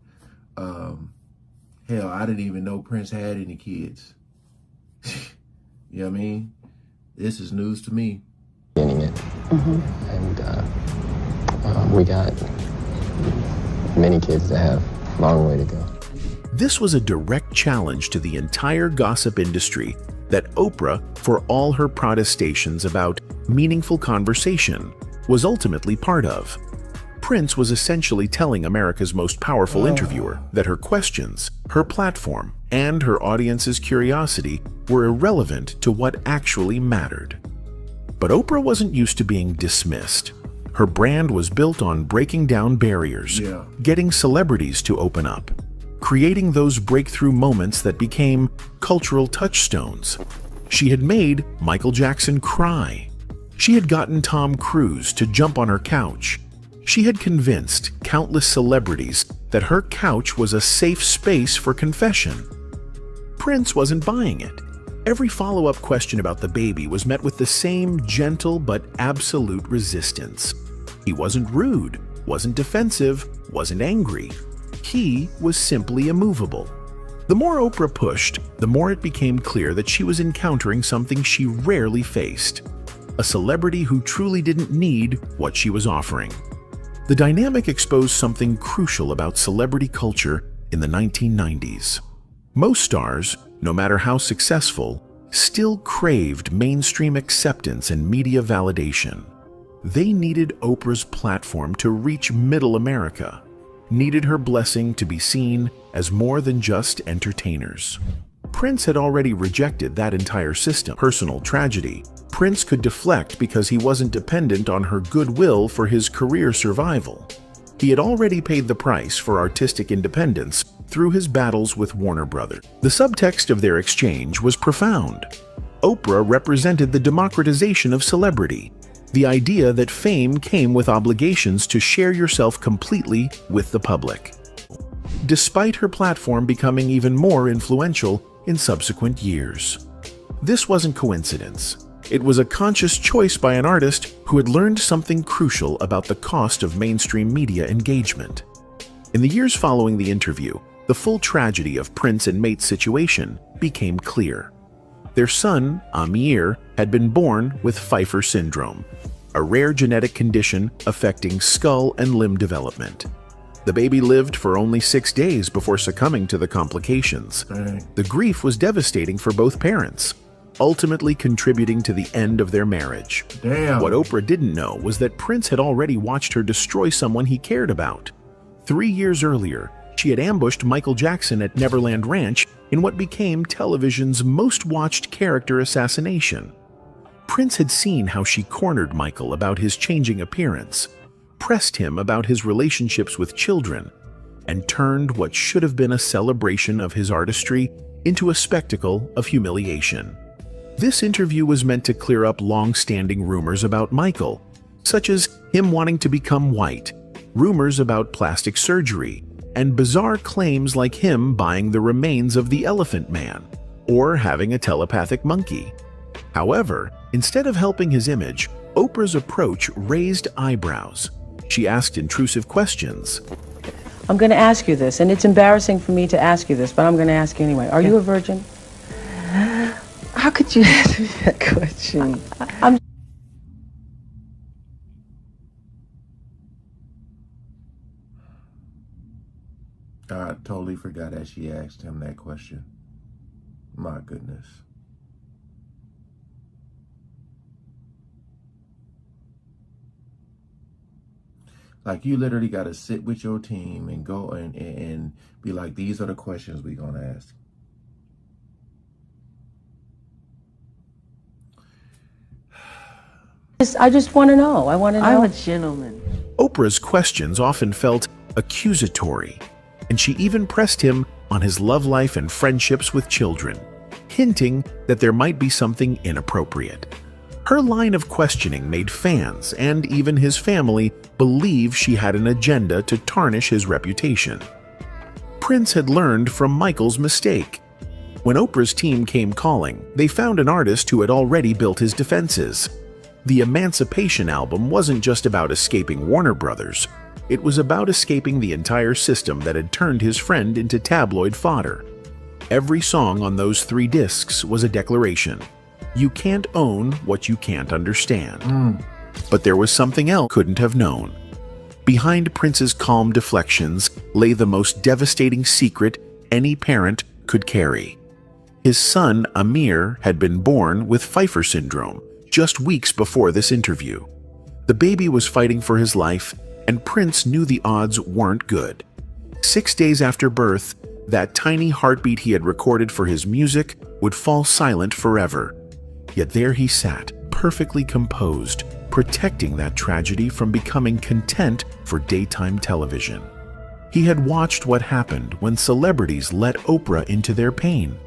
Hell, I didn't even know Prince had any kids. You know what I mean? This is news to me. Getting it. And we got many kids that have a long way to go. This was a direct challenge to the entire gossip industry that Oprah, for all her protestations about meaningful conversation, was ultimately part of. Prince was essentially telling America's most powerful interviewer that her questions, her platform, and her audience's curiosity were irrelevant to what actually mattered. But Oprah wasn't used to being dismissed. Her brand was built on breaking down barriers, getting celebrities to open up, creating those breakthrough moments that became cultural touchstones. She had made Michael Jackson cry. She had gotten Tom Cruise to jump on her couch. She had convinced countless celebrities that her couch was a safe space for confession. Prince wasn't buying it. Every follow-up question about the baby was met with the same gentle but absolute resistance. He wasn't rude, wasn't defensive, wasn't angry. He was simply immovable. The more Oprah pushed, the more it became clear that she was encountering something she rarely faced: a celebrity who truly didn't need what she was offering. The dynamic exposed something crucial about celebrity culture in the 1990s. Most stars, no matter how successful, still craved mainstream acceptance and media validation. They needed Oprah's platform to reach middle America, needed her blessing to be seen as more than just entertainers. Prince had already rejected that entire system. Personal tragedy. Prince could deflect because he wasn't dependent on her goodwill for his career survival. He had already paid the price for artistic independence through his battles with Warner Brothers. The subtext of their exchange was profound. Oprah represented the democratization of celebrity, the idea that fame came with obligations to share yourself completely with the public. Despite her platform becoming even more influential in subsequent years. This wasn't coincidence. It was a conscious choice by an artist who had learned something crucial about the cost of mainstream media engagement. In the years following the interview, the full tragedy of Prince and Mate's situation became clear. Their son, Amir, had been born with Pfeiffer syndrome, a rare genetic condition affecting skull and limb development. The baby lived for only 6 days before succumbing to the complications. The grief was devastating for both parents, ultimately contributing to the end of their marriage. What Oprah didn't know was that Prince had already watched her destroy someone he cared about. 3 years earlier, she had ambushed Michael Jackson at Neverland Ranch in what became television's most watched character assassination. Prince had seen how she cornered Michael about his changing appearance, pressed him about his relationships with children, and turned what should have been a celebration of his artistry into a spectacle of humiliation. This interview was meant to clear up long-standing rumors about Michael, such as him wanting to become white, rumors about plastic surgery, and bizarre claims like him buying the remains of the Elephant Man, or having a telepathic monkey. However, instead of helping his image, Oprah's approach raised eyebrows. She asked intrusive questions. I'm going to ask you this, and it's embarrassing for me to ask you this, but I'm going to ask you anyway. Are you a virgin? How could you ask me that question? I totally forgot that she asked him that question. My goodness. Like, you literally got to sit with your team and go and be like, these are the questions we're going to ask. I just want to know. I want to know. I'm a gentleman. Oprah's questions often felt accusatory, and she even pressed him on his love life and friendships with children, hinting that there might be something inappropriate. Her line of questioning made fans and even his family believe she had an agenda to tarnish his reputation. Prince had learned from Michael's mistake. When Oprah's team came calling, they found an artist who had already built his defenses. The Emancipation album wasn't just about escaping Warner Brothers. It was about escaping the entire system that had turned his friend into tabloid fodder. Every song on those 3 discs was a declaration. You can't own what you can't understand. But there was something else couldn't have known. Behind Prince's calm deflections lay the most devastating secret any parent could carry. His son, Amir, had been born with Pfeiffer syndrome just weeks before this interview. The baby was fighting for his life, and Prince knew the odds weren't good. 6 days after birth, that tiny heartbeat he had recorded for his music would fall silent forever. Yet there he sat, perfectly composed, protecting that tragedy from becoming content for daytime television. He had watched what happened when celebrities let Oprah into their pain.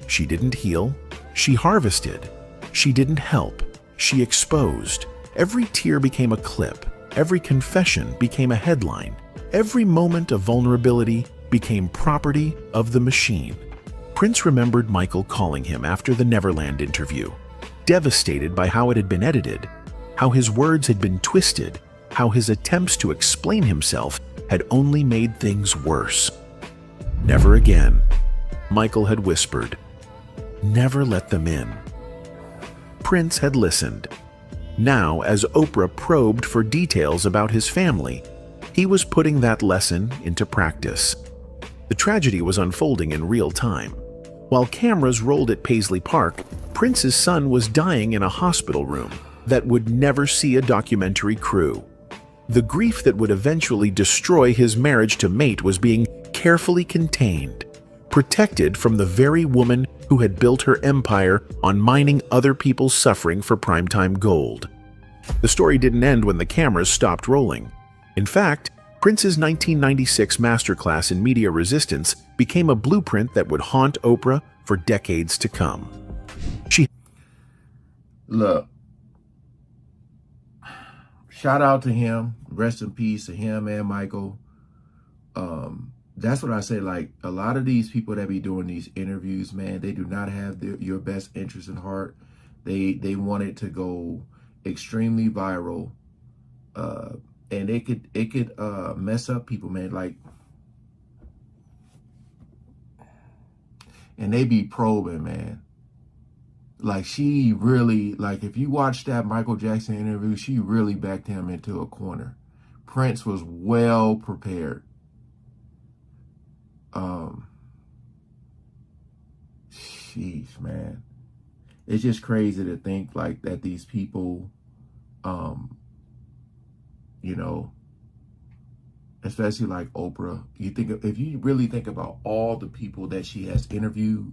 She didn't heal, she harvested. She didn't help, she exposed. Every tear became a clip, every confession became a headline, every moment of vulnerability became property of the machine. Prince remembered Michael calling him after the Neverland interview, devastated by how it had been edited, how his words had been twisted, how his attempts to explain himself had only made things worse. Never again, Michael had whispered. Never let them in. Prince had listened. Now, as Oprah probed for details about his family, he was putting that lesson into practice. The tragedy was unfolding in real time. While cameras rolled at Paisley Park, Prince's son was dying in a hospital room that would never see a documentary crew. The grief that would eventually destroy his marriage to Mate was being carefully contained, protected from the very woman who had built her empire on mining other people's suffering for primetime gold. The story didn't end when the cameras stopped rolling. In fact, Prince's 1996 masterclass in media resistance became a blueprint that would haunt Oprah for decades to come. Look, shout out to him. Rest in peace to him and Michael. That's what I say. Like, a lot of these people that be doing these interviews, man, they do not have your best interest in heart. They want it to go extremely viral, and it could mess up people, man. Like, and they be probing, man. Like, she really, like, if you watch that Michael Jackson interview, she really backed him into a corner. Prince was well prepared. Sheesh, man. It's just crazy to think, like, that these people, you know, especially like Oprah, if you really think about all the people that she has interviewed,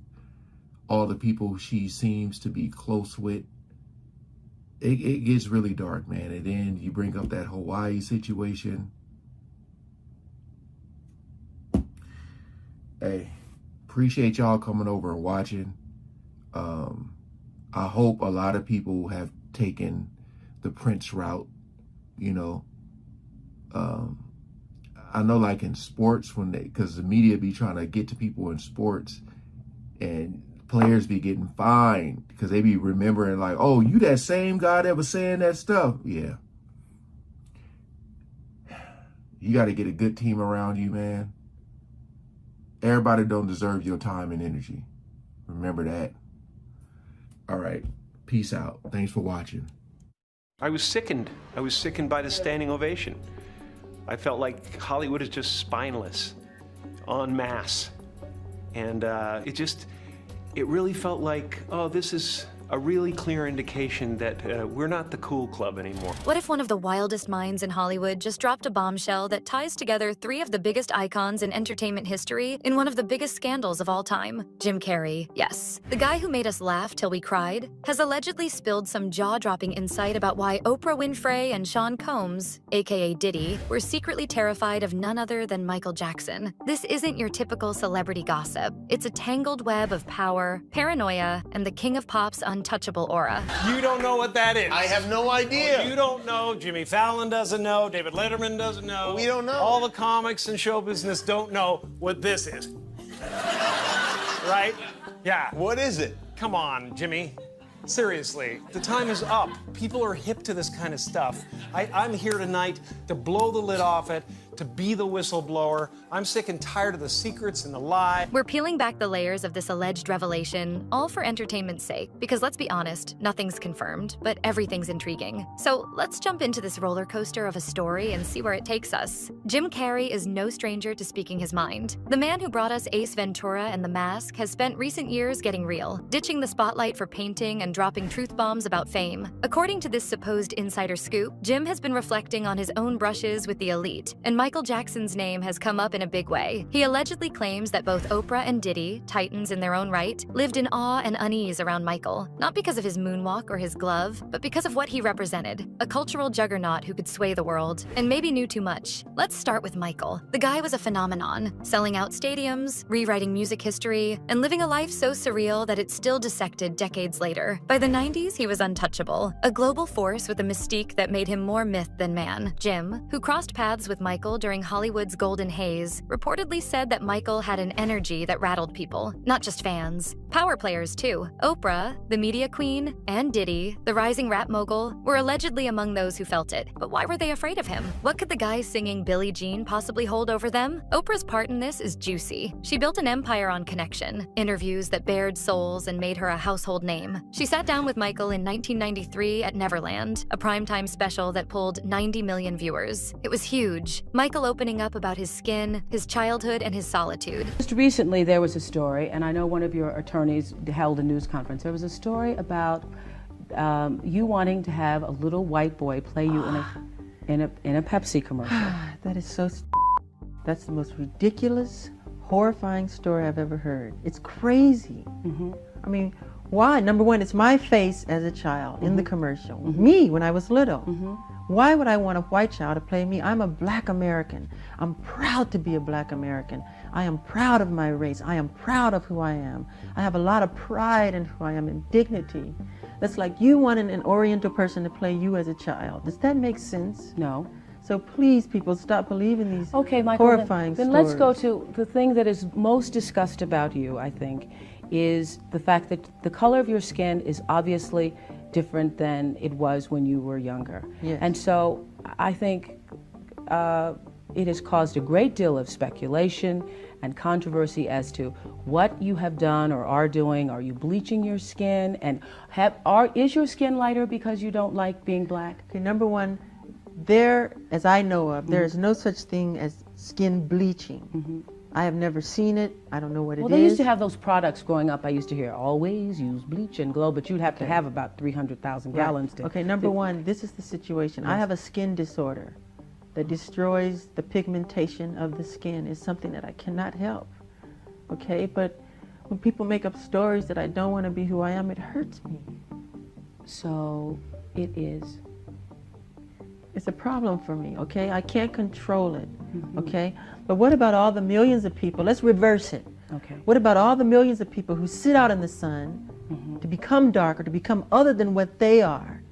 all the people she seems to be close with, it gets really dark, man. And then you bring up that Hawaii situation. Hey, appreciate y'all coming over and watching. I hope a lot of people have taken the Prince route, you know. I know, like, in sports, because the media be trying to get to people in sports, and players be getting fined because they be remembering, like, oh, you that same guy that was saying that stuff. Yeah. You got to get a good team around you, man. Everybody don't deserve your time and energy. Remember that. All right. Peace out. Thanks for watching. I was sickened. I was sickened by the standing ovation. I felt like Hollywood is just spineless, en masse. And it really felt like, oh, this is a really clear indication that we're not the cool club anymore. What if one of the wildest minds in Hollywood just dropped a bombshell that ties together 3 of the biggest icons in entertainment history in one of the biggest scandals of all time? Jim Carrey, yes. The guy who made us laugh till we cried has allegedly spilled some jaw-dropping insight about why Oprah Winfrey and Sean Combs, aka Diddy, were secretly terrified of none other than Michael Jackson. This isn't your typical celebrity gossip. It's a tangled web of power, paranoia, and the king of pop's untouchable aura. You don't know what that is. I have no idea. Well, you don't know. Jimmy Fallon doesn't know. David Letterman doesn't know. We don't know. All the comics and show business don't know what this is. right? Yeah. What is it? Come on, Jimmy. Seriously, the time is up. People are hip to this kind of stuff. I'm here tonight to blow the lid off it, to be the whistleblower. I'm sick and tired of the secrets and the lie. We're peeling back the layers of this alleged revelation, all for entertainment's sake, because let's be honest, nothing's confirmed, but everything's intriguing. So let's jump into this roller coaster of a story and see where it takes us. Jim Carrey is no stranger to speaking his mind. The man who brought us Ace Ventura and The Mask has spent recent years getting real, ditching the spotlight for painting and dropping truth bombs about fame. According to this supposed insider scoop, Jim has been reflecting on his own brushes with the elite, and Michael Jackson's name has come up in a big way. He allegedly claims that both Oprah and Diddy, titans in their own right, lived in awe and unease around Michael, not because of his moonwalk or his glove, but because of what he represented, a cultural juggernaut who could sway the world, and maybe knew too much. Let's start with Michael. The guy was a phenomenon, selling out stadiums, rewriting music history, and living a life so surreal that it's still dissected decades later. By the 90s, he was untouchable, a global force with a mystique that made him more myth than man. Jim, who crossed paths with Michael during Hollywood's golden haze, reportedly said that Michael had an energy that rattled people, not just fans. Power players, too. Oprah, the media queen, and Diddy, the rising rap mogul, were allegedly among those who felt it. But why were they afraid of him? What could the guy singing Billie Jean possibly hold over them? Oprah's part in this is juicy. She built an empire on connection, interviews that bared souls and made her a household name. She sat down with Michael in 1993 at Neverland, a primetime special that pulled 90 million viewers. It was huge. Michael opening up about his skin, his childhood, and his solitude. Just recently, there was a story, and I know one of your attorneys held a news conference. There was a story about you wanting to have a little white boy play you in a Pepsi commercial. That is so. That's the most ridiculous, horrifying story I've ever heard. It's crazy. I mean, why? Number one, it's my face as a child in the commercial. Me when I was little. Why would I want a white child to play me? I'm a black American. I'm proud to be a black American. I am proud of my race. I am proud of who I am. I have a lot of pride in who I am and dignity. That's like you wanting an Oriental person to play you as a child. Does that make sense? No. So please, people, stop believing these Michael, horrifying then stories. let's go to the thing that is most discussed about you, I think, is the fact that the color of your skin is obviously different than it was when you were younger. Yes. And so I think it has caused a great deal of speculation and controversy as to what you have done or are doing. Are you bleaching your skin? And is your skin lighter because you don't like being black? Okay, number one, there, as I know of, there is no such thing as skin bleaching. I have never seen it. I don't know what it is. Well, they used to have those products growing up. I used to hear, always use bleach and glow, but you'd have to have about 300,000 gallons to... Okay, number one, this is the situation. I have a skin disorder that destroys the pigmentation of the skin. It's something that I cannot help, okay? But when people make up stories that I don't want to be who I am, it hurts me. So it is. It's a problem for me, okay? I can't control it, okay? But what about all the millions of people? Let's reverse it. Okay. What about all the millions of people who sit out in the sun to become darker, to become other than what they are?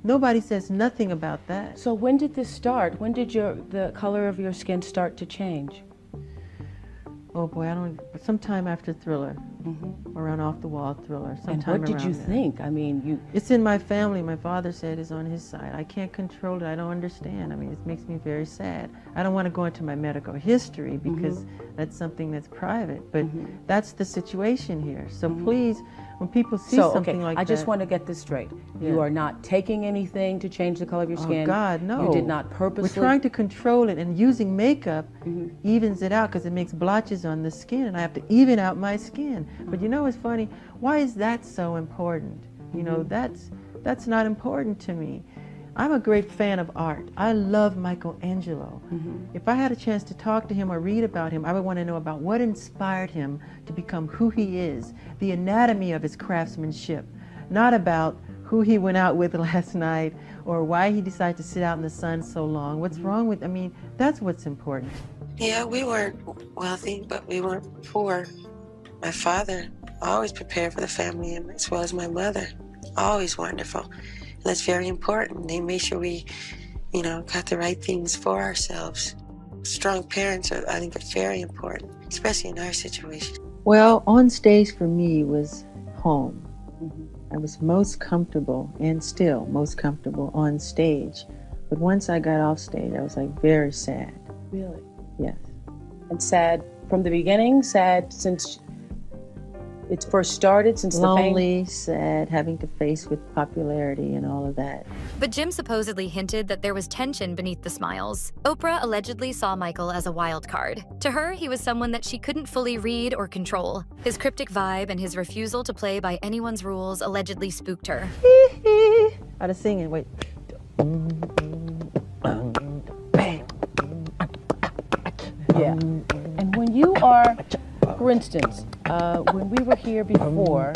Nobody says nothing about that. So when did this start? When did the color of your skin start to change? Oh boy, sometime after Thriller, around Off the Wall Thriller. And what did you think? I mean, it's in my family. My father said it's on his side. I can't control it. I don't understand. I mean, it makes me very sad. I don't want to go into my medical history because that's something that's private, but that's the situation here. So please, when people see something like that. I just want to get this straight. Yeah. You are not taking anything to change the color of your skin. Oh God, no. You did not purposely. We're trying to control it, and using makeup evens it out because it makes blotches on the skin, and I have to even out my skin. But you know what's funny? Why is that so important? You know, that's not important to me. I'm a great fan of art. I love Michelangelo. If I had a chance to talk to him or read about him, I would want to know about what inspired him to become who he is, the anatomy of his craftsmanship, not about who he went out with last night or why he decided to sit out in the sun so long. What's wrong with, I mean, that's what's important. Yeah, we weren't wealthy, but we weren't poor. My father always prepared for the family, as well as my mother. Always wonderful. And that's very important. They made sure we, got the right things for ourselves. Strong parents, I think, are very important, especially in our situation. Well, on stage for me was home. I was most comfortable, and still most comfortable, on stage. But once I got off stage, I was like very sad. Really? Yes. And sad from the beginning? Sad since it first started, since Lonely, sad, having to face with popularity and all of that. But Jim supposedly hinted that there was tension beneath the smiles. Oprah allegedly saw Michael as a wild card. To her, he was someone that she couldn't fully read or control. His cryptic vibe and his refusal to play by anyone's rules allegedly spooked her. Out of singing, wait. Yeah. And when you are, for instance, when we were here before,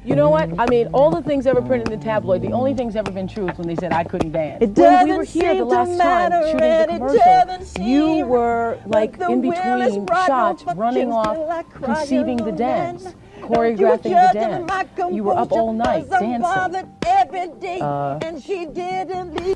you know what? I mean, all the things ever printed in the tabloid, the only thing's ever been true is when they said I couldn't dance. When we were here the last time shooting the commercial, you were like in between shots, running off, conceiving the dance, choreographing the dance. You were up all night dancing.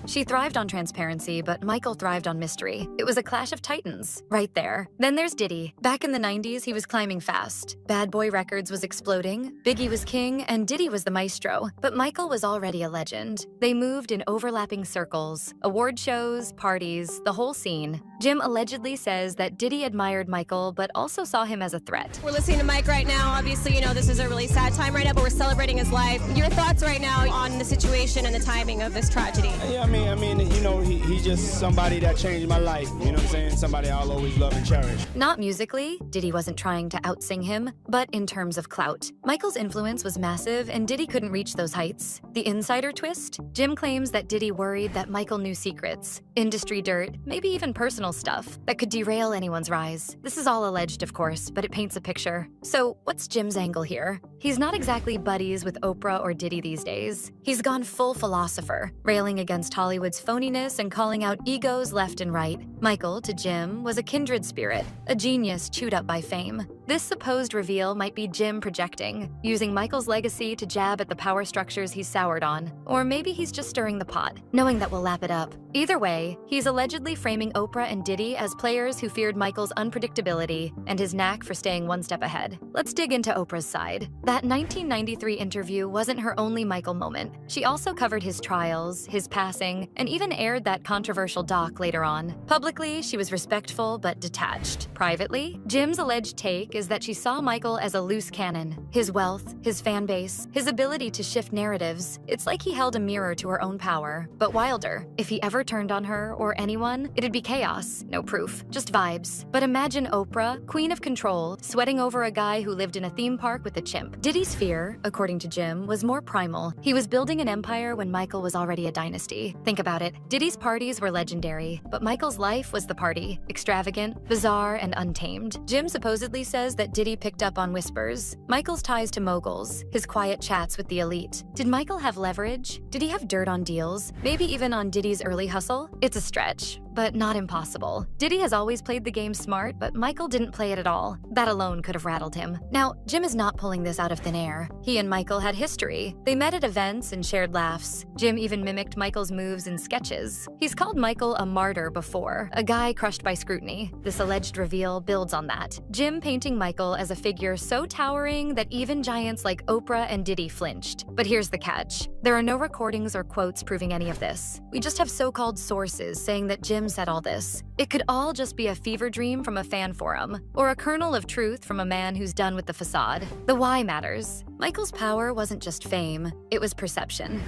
She thrived on transparency, but Michael thrived on mystery. It was a clash of titans, right there. Then there's Diddy. Back in the 90s, he was climbing fast. Bad Boy Records was exploding, Biggie was king, and Diddy was the maestro. But Michael was already a legend. They moved in overlapping circles. Award shows, parties, the whole scene. Jim allegedly says that Diddy admired Michael, but also saw him as a threat. We're listening to Mike right now. Obviously, you know, this is a really sad time right now, but we're celebrating his life. Your thoughts right now on the situation and the timing of this tragedy? Yeah, I mean, you know, he just somebody that changed my life. You know what I'm saying? Somebody I'll always love and cherish. Not musically, Diddy wasn't trying to outsing him, but in terms of clout. Michael's influence was massive, and Diddy couldn't reach those heights. The insider twist? Jim claims that Diddy worried that Michael knew secrets, industry dirt, maybe even personal stuff that could derail anyone's rise. This is all alleged, of course, but it paints a picture. So what's Jim's angle here? He's not exactly buddies with Oprah or Diddy these days. He's gone full philosopher, railing against Hollywood's phoniness and calling out egos left and right. Michael, to Jim, was a kindred spirit, a genius chewed up by fame. This supposed reveal might be Jim projecting, using Michael's legacy to jab at the power structures he's soured on. Or maybe he's just stirring the pot, knowing that we'll lap it up. Either way, he's allegedly framing Oprah and Diddy as players who feared Michael's unpredictability and his knack for staying one step ahead. Let's dig into Oprah's side. That 1993 interview wasn't her only Michael moment. She also covered his trials, his passing, and even aired that controversial doc later on. Publicly, she was respectful but detached. Privately, Jim's alleged take is that she saw Michael as a loose cannon. His wealth, his fan base, his ability to shift narratives. It's like he held a mirror to her own power, but wilder. If he ever turned on her or anyone, it'd be chaos. No proof, just vibes. But imagine Oprah, queen of control, sweating over a guy who lived in a theme park with a chimp. Diddy's fear, according to Jim, was more primal. He was building an empire when Michael was already a dynasty. Think about it. Diddy's parties were legendary, but Michael's life was the party. Extravagant, bizarre, and untamed. Jim supposedly says that Diddy picked up on whispers. Michael's ties to moguls, his quiet chats with the elite. Did Michael have leverage? Did he have dirt on deals? Maybe even on Diddy's early hustle? It's a stretch, but not impossible. Diddy has always played the game smart, but Michael didn't play it at all. That alone could have rattled him. Now, Jim is not pulling this out of thin air. He and Michael had history. They met at events and shared laughs. Jim even mimicked Michael's moves in sketches. He's called Michael a martyr before, a guy crushed by scrutiny. This alleged reveal builds on that. Jim painting Michael as a figure so towering that even giants like Oprah and Diddy flinched. But here's the catch. There are no recordings or quotes proving any of this. We just have so-called sources saying that Jim said all this. It could all just be a fever dream from a fan forum, or a kernel of truth from a man who's done with the facade. The why matters. Michael's power wasn't just fame, it was perception.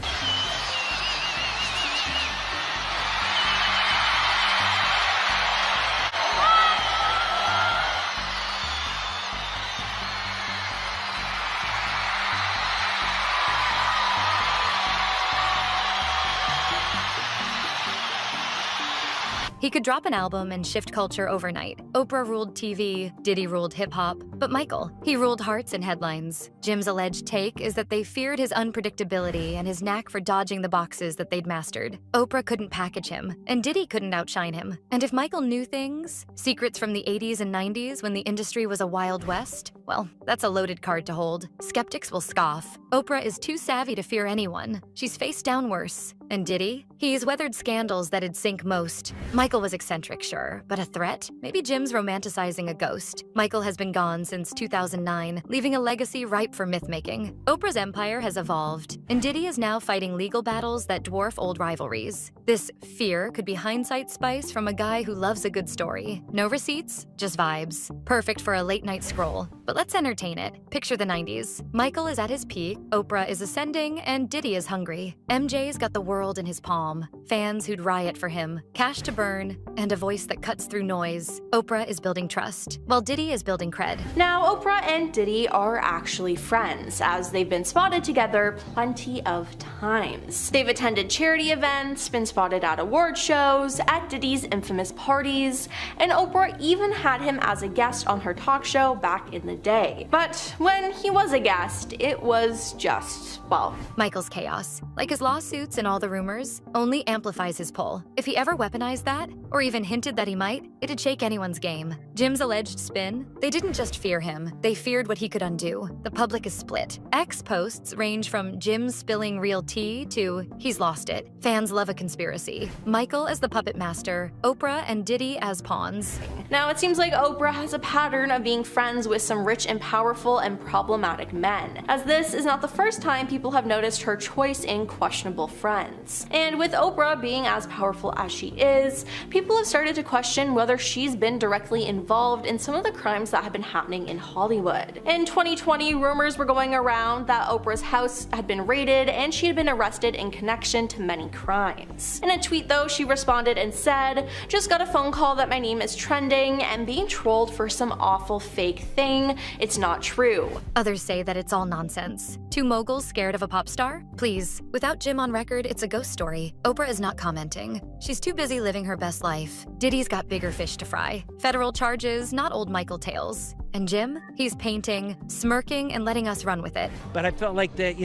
He could drop an album and shift culture overnight. Oprah ruled TV, Diddy ruled hip-hop, but Michael, he ruled hearts and headlines. Jim's alleged take is that they feared his unpredictability and his knack for dodging the boxes that they'd mastered. Oprah couldn't package him, and Diddy couldn't outshine him. And if Michael knew things, secrets from the 80s and 90s when the industry was a wild west, well, that's a loaded card to hold. Skeptics will scoff. Oprah is too savvy to fear anyone. She's faced down worse. And Diddy? He's weathered scandals that'd sink most. Michael was eccentric, sure, but a threat? Maybe Jim's romanticizing a ghost. Michael has been gone since 2009, leaving a legacy ripe for myth-making. Oprah's empire has evolved, and Diddy is now fighting legal battles that dwarf old rivalries. This fear could be hindsight spice from a guy who loves a good story. No receipts, just vibes. Perfect for a late-night scroll. But let's entertain it. Picture the 90s. Michael is at his peak, Oprah is ascending, and Diddy is hungry. MJ's got the world in his palm. Fans who'd riot for him, cash to burn, and a voice that cuts through noise. Oprah is building trust, while Diddy is building cred. Now, Oprah and Diddy are actually friends, as they've been spotted together plenty of times. They've attended charity events, been spotted at award shows, at Diddy's infamous parties, and Oprah even had him as a guest on her talk show back in the day. But when he was a guest, it was just, well, Michael's chaos, like his lawsuits and all the rumors, only amplifies his pull. If he ever weaponized that, or even hinted that he might, it'd shake anyone's game. Jim's alleged spin? They didn't just fear him, they feared what he could undo. The public is split. X posts range from Jim spilling real tea to he's lost it. Fans love a conspiracy. Michael as the puppet master, Oprah and Diddy as pawns. Now, it seems like Oprah has a pattern of being friends with some rich and powerful and problematic men, as this is not the first time people have noticed her choice in questionable friends. And with Oprah being as powerful as she is, people have started to question whether she's been directly involved in some of the crimes that have been happening in Hollywood. In 2020, rumors were going around that Oprah's house had been raided and she had been arrested in connection to many crimes. In a tweet though, she responded and said, "Just got a phone call that my name is trending and being trolled for some awful fake thing. It's not true." Others say that it's all nonsense. Two moguls scared of a pop star? Please, without Jim on record, it's a ghost story. Oprah is not commenting. She's too busy living her best life. Diddy's got bigger fish to fry. Federal charges, not old Michael tales. And Jim? He's painting, smirking, and letting us run with it. But I felt like that,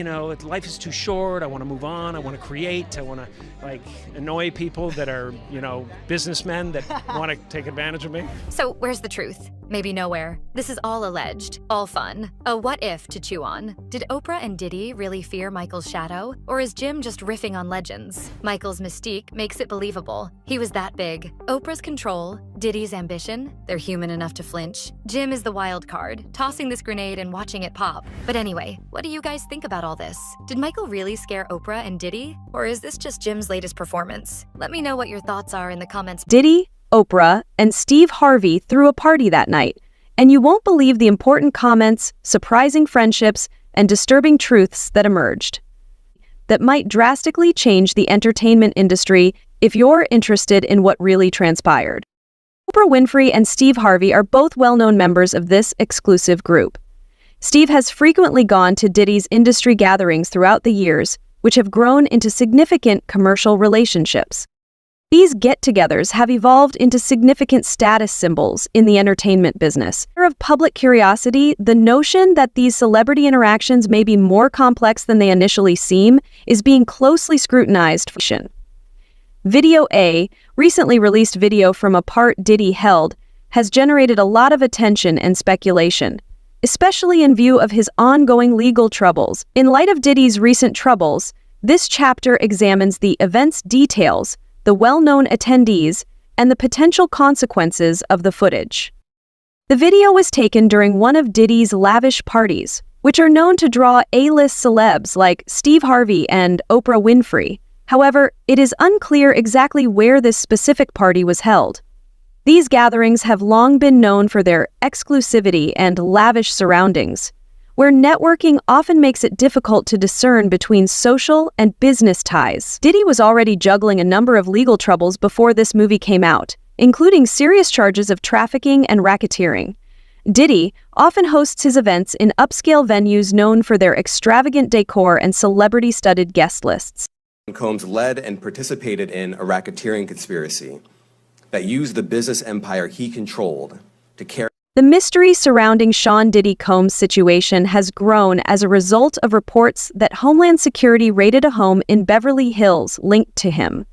life is too short. I want to move on. I want to create. I want to, annoy people that are, businessmen that want to take advantage of me. So where's the truth? Maybe nowhere. This is all alleged, all fun. A what if to chew on. Did Oprah and Diddy really fear Michael's shadow? Or is Jim just riffing on legends? Michael's mystique makes it believable. He was that big. Oprah's control, Diddy's ambition, they're human enough to flinch. Jim is the wild card, tossing this grenade and watching it pop. But anyway, what do you guys think about all this? Did Michael really scare Oprah and Diddy? Or is this just Jim's latest performance? Let me know what your thoughts are in the comments. Diddy, Oprah, and Steve Harvey threw a party that night, and you won't believe the important comments, surprising friendships, and disturbing truths that emerged that might drastically change the entertainment industry if you're interested in what really transpired. Oprah Winfrey and Steve Harvey are both well-known members of this exclusive group. Steve has frequently gone to Diddy's industry gatherings throughout the years, which have grown into significant commercial relationships. These get-togethers have evolved into significant status symbols in the entertainment business. Of public curiosity, the notion that these celebrity interactions may be more complex than they initially seem is being closely scrutinized. Video A, recently released video from a part Diddy held, has generated a lot of attention and speculation, especially in view of his ongoing legal troubles. In light of Diddy's recent troubles, this chapter examines the event's details, the well-known attendees, and the potential consequences of the footage. The video was taken during one of Diddy's lavish parties, which are known to draw A-list celebs like Steve Harvey and Oprah Winfrey. However, it is unclear exactly where this specific party was held. These gatherings have long been known for their exclusivity and lavish surroundings, where networking often makes it difficult to discern between social and business ties. Diddy was already juggling a number of legal troubles before this movie came out, including serious charges of trafficking and racketeering. Diddy often hosts his events in upscale venues known for their extravagant decor and celebrity-studded guest lists. Combs led and participated in a racketeering conspiracy that used the business empire he controlled to carry. The mystery surrounding Sean Diddy Combs' situation has grown as a result of reports that Homeland Security raided a home in Beverly Hills linked to him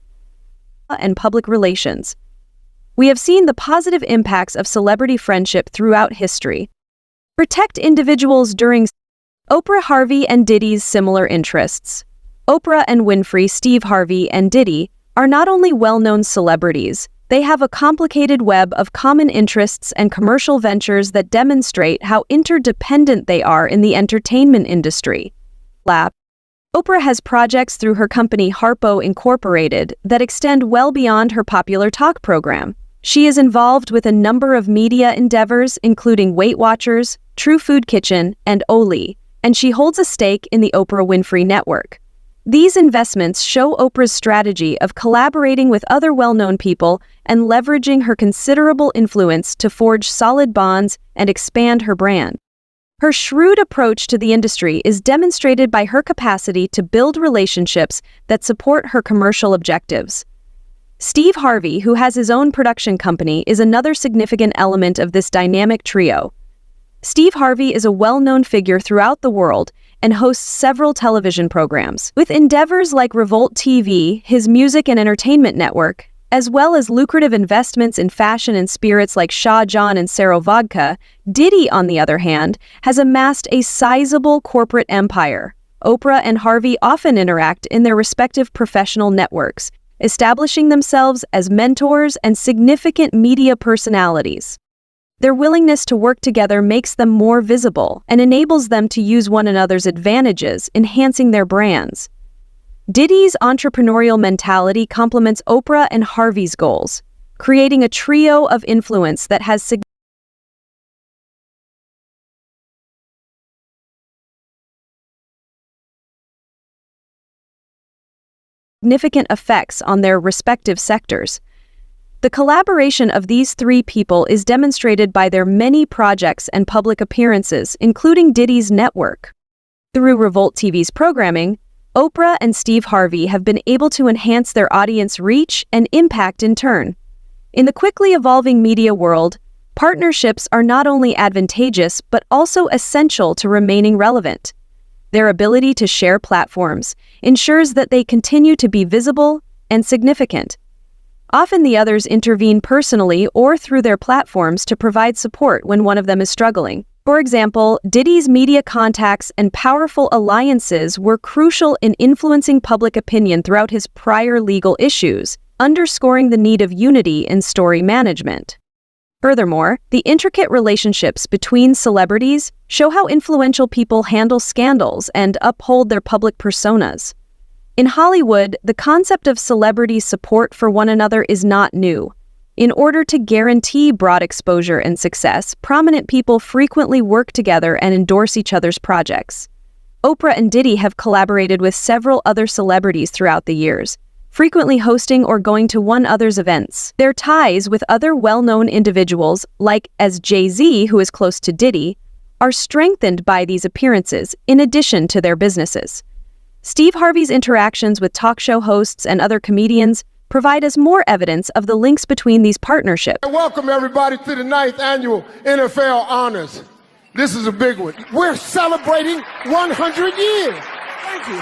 and public relations. We have seen the positive impacts of celebrity friendship throughout history. Protect individuals during Oprah, Harvey, and Diddy's similar interests. Oprah and Winfrey, Steve Harvey, and Diddy are not only well-known celebrities, they have a complicated web of common interests and commercial ventures that demonstrate how interdependent they are in the entertainment industry. Oprah has projects through her company Harpo Incorporated that extend well beyond her popular talk program. She is involved with a number of media endeavors, including Weight Watchers, True Food Kitchen, and Oli, and she holds a stake in the Oprah Winfrey Network. These investments show Oprah's strategy of collaborating with other well-known people and leveraging her considerable influence to forge solid bonds and expand her brand. Her shrewd approach to the industry is demonstrated by her capacity to build relationships that support her commercial objectives. Steve Harvey, who has his own production company, is another significant element of this dynamic trio. Steve Harvey is a well-known figure throughout the world and hosts several television programs. With endeavors like Revolt TV, his music and entertainment network, as well as lucrative investments in fashion and spirits like Shah Jahan and Saro Vodka, Diddy, on the other hand, has amassed a sizable corporate empire. Oprah and Harvey often interact in their respective professional networks, establishing themselves as mentors and significant media personalities. Their willingness to work together makes them more visible and enables them to use one another's advantages, enhancing their brands. Diddy's entrepreneurial mentality complements Oprah and Harvey's goals, creating a trio of influence that has significant effects on their respective sectors. The collaboration of these three people is demonstrated by their many projects and public appearances, including Diddy's network. Through Revolt TV's programming, Oprah and Steve Harvey have been able to enhance their audience reach and impact in turn. In the quickly evolving media world, partnerships are not only advantageous but also essential to remaining relevant. Their ability to share platforms ensures that they continue to be visible and significant. Often the others intervene personally or through their platforms to provide support when one of them is struggling. For example, Diddy's media contacts and powerful alliances were crucial in influencing public opinion throughout his prior legal issues, underscoring the need of unity in story management. Furthermore, the intricate relationships between celebrities show how influential people handle scandals and uphold their public personas. In Hollywood, the concept of celebrity support for one another is not new. In order to guarantee broad exposure and success, prominent people frequently work together and endorse each other's projects. Oprah and Diddy have collaborated with several other celebrities throughout the years, frequently hosting or going to one another's events. Their ties with other well-known individuals, like as Jay-Z, who is close to Diddy, are strengthened by these appearances in addition to their businesses. Steve Harvey's interactions with talk show hosts and other comedians provide us more evidence of the links between these partnerships. Welcome everybody to the 9th annual NFL Honors. This is a big one. We're celebrating 100 years.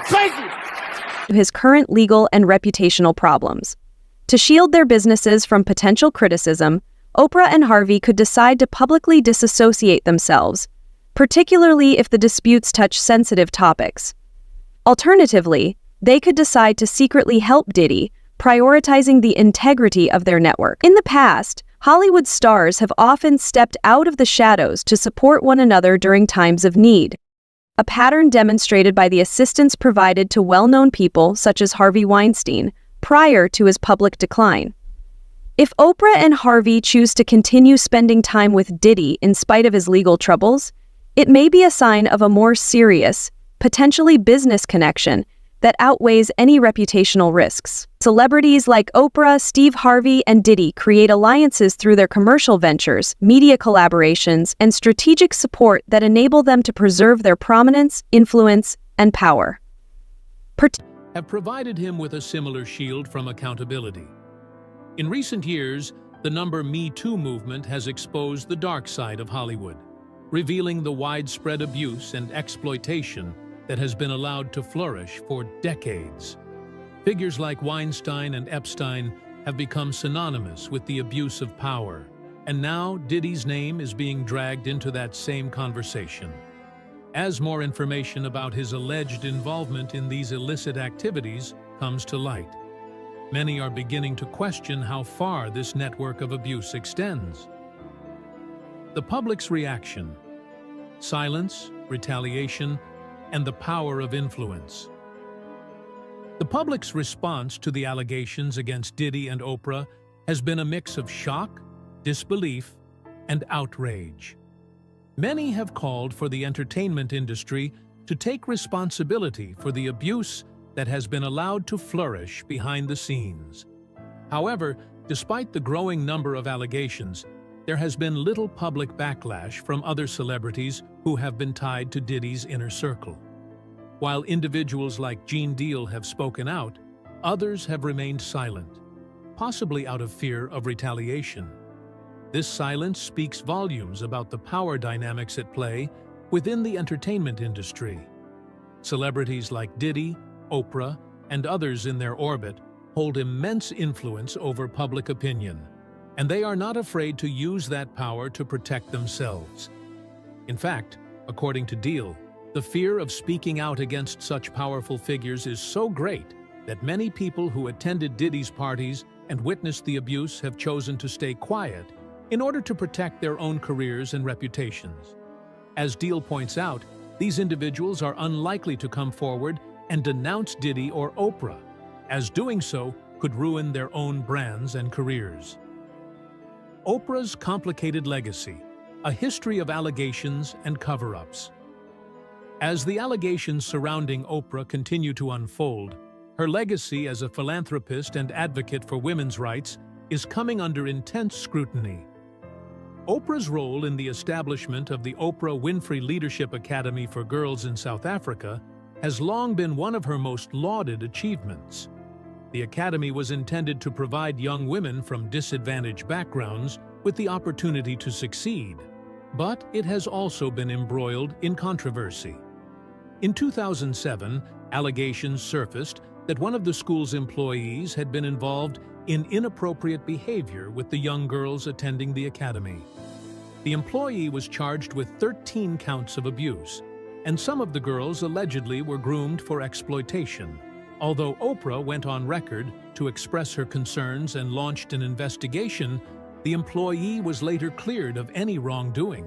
Thank you. His current legal and reputational problems. To shield their businesses from potential criticism, Oprah and Harvey could decide to publicly disassociate themselves, particularly if the disputes touch sensitive topics. Alternatively, they could decide to secretly help Diddy, prioritizing the integrity of their network. In the past, Hollywood stars have often stepped out of the shadows to support one another during times of need, a pattern demonstrated by the assistance provided to well-known people such as Harvey Weinstein prior to his public decline. If Oprah and Harvey choose to continue spending time with Diddy in spite of his legal troubles, it may be a sign of a more serious, potentially business connection that outweighs any reputational risks. Celebrities like Oprah, Steve Harvey, and Diddy create alliances through their commercial ventures, media collaborations, and strategic support that enable them to preserve their prominence, influence, and power. Have provided him with a similar shield from accountability. In recent years, the Me Too movement has exposed the dark side of Hollywood, revealing the widespread abuse and exploitation that has been allowed to flourish for decades. Figures like Weinstein and Epstein have become synonymous with the abuse of power, and now Diddy's name is being dragged into that same conversation. As more information about his alleged involvement in these illicit activities comes to light, many are beginning to question how far this network of abuse extends. The public's reaction: silence, retaliation, and the power of influence. The public's response to the allegations against Diddy and Oprah has been a mix of shock, disbelief, and outrage. Many have called for the entertainment industry to take responsibility for the abuse that has been allowed to flourish behind the scenes. However, despite the growing number of allegations, there has been little public backlash from other celebrities who have been tied to Diddy's inner circle. While individuals like Gene Deal have spoken out, others have remained silent, possibly out of fear of retaliation. This silence speaks volumes about the power dynamics at play within the entertainment industry. Celebrities like Diddy, Oprah, and others in their orbit hold immense influence over public opinion, and they are not afraid to use that power to protect themselves. In fact, according to Deal, the fear of speaking out against such powerful figures is so great that many people who attended Diddy's parties and witnessed the abuse have chosen to stay quiet in order to protect their own careers and reputations. As Deal points out, these individuals are unlikely to come forward and denounce Diddy or Oprah, as doing so could ruin their own brands and careers. Oprah's complicated legacy: a history of allegations and cover-ups. As the allegations surrounding Oprah continue to unfold, her legacy as a philanthropist and advocate for women's rights is coming under intense scrutiny. Oprah's role in the establishment of the Oprah Winfrey Leadership Academy for Girls in South Africa has long been one of her most lauded achievements. The academy was intended to provide young women from disadvantaged backgrounds with the opportunity to succeed, but it has also been embroiled in controversy. In 2007, allegations surfaced that one of the school's employees had been involved in inappropriate behavior with the young girls attending the academy. The employee was charged with 13 counts of abuse, and some of the girls allegedly were groomed for exploitation. Although Oprah went on record to express her concerns and launched an investigation, the employee was later cleared of any wrongdoing.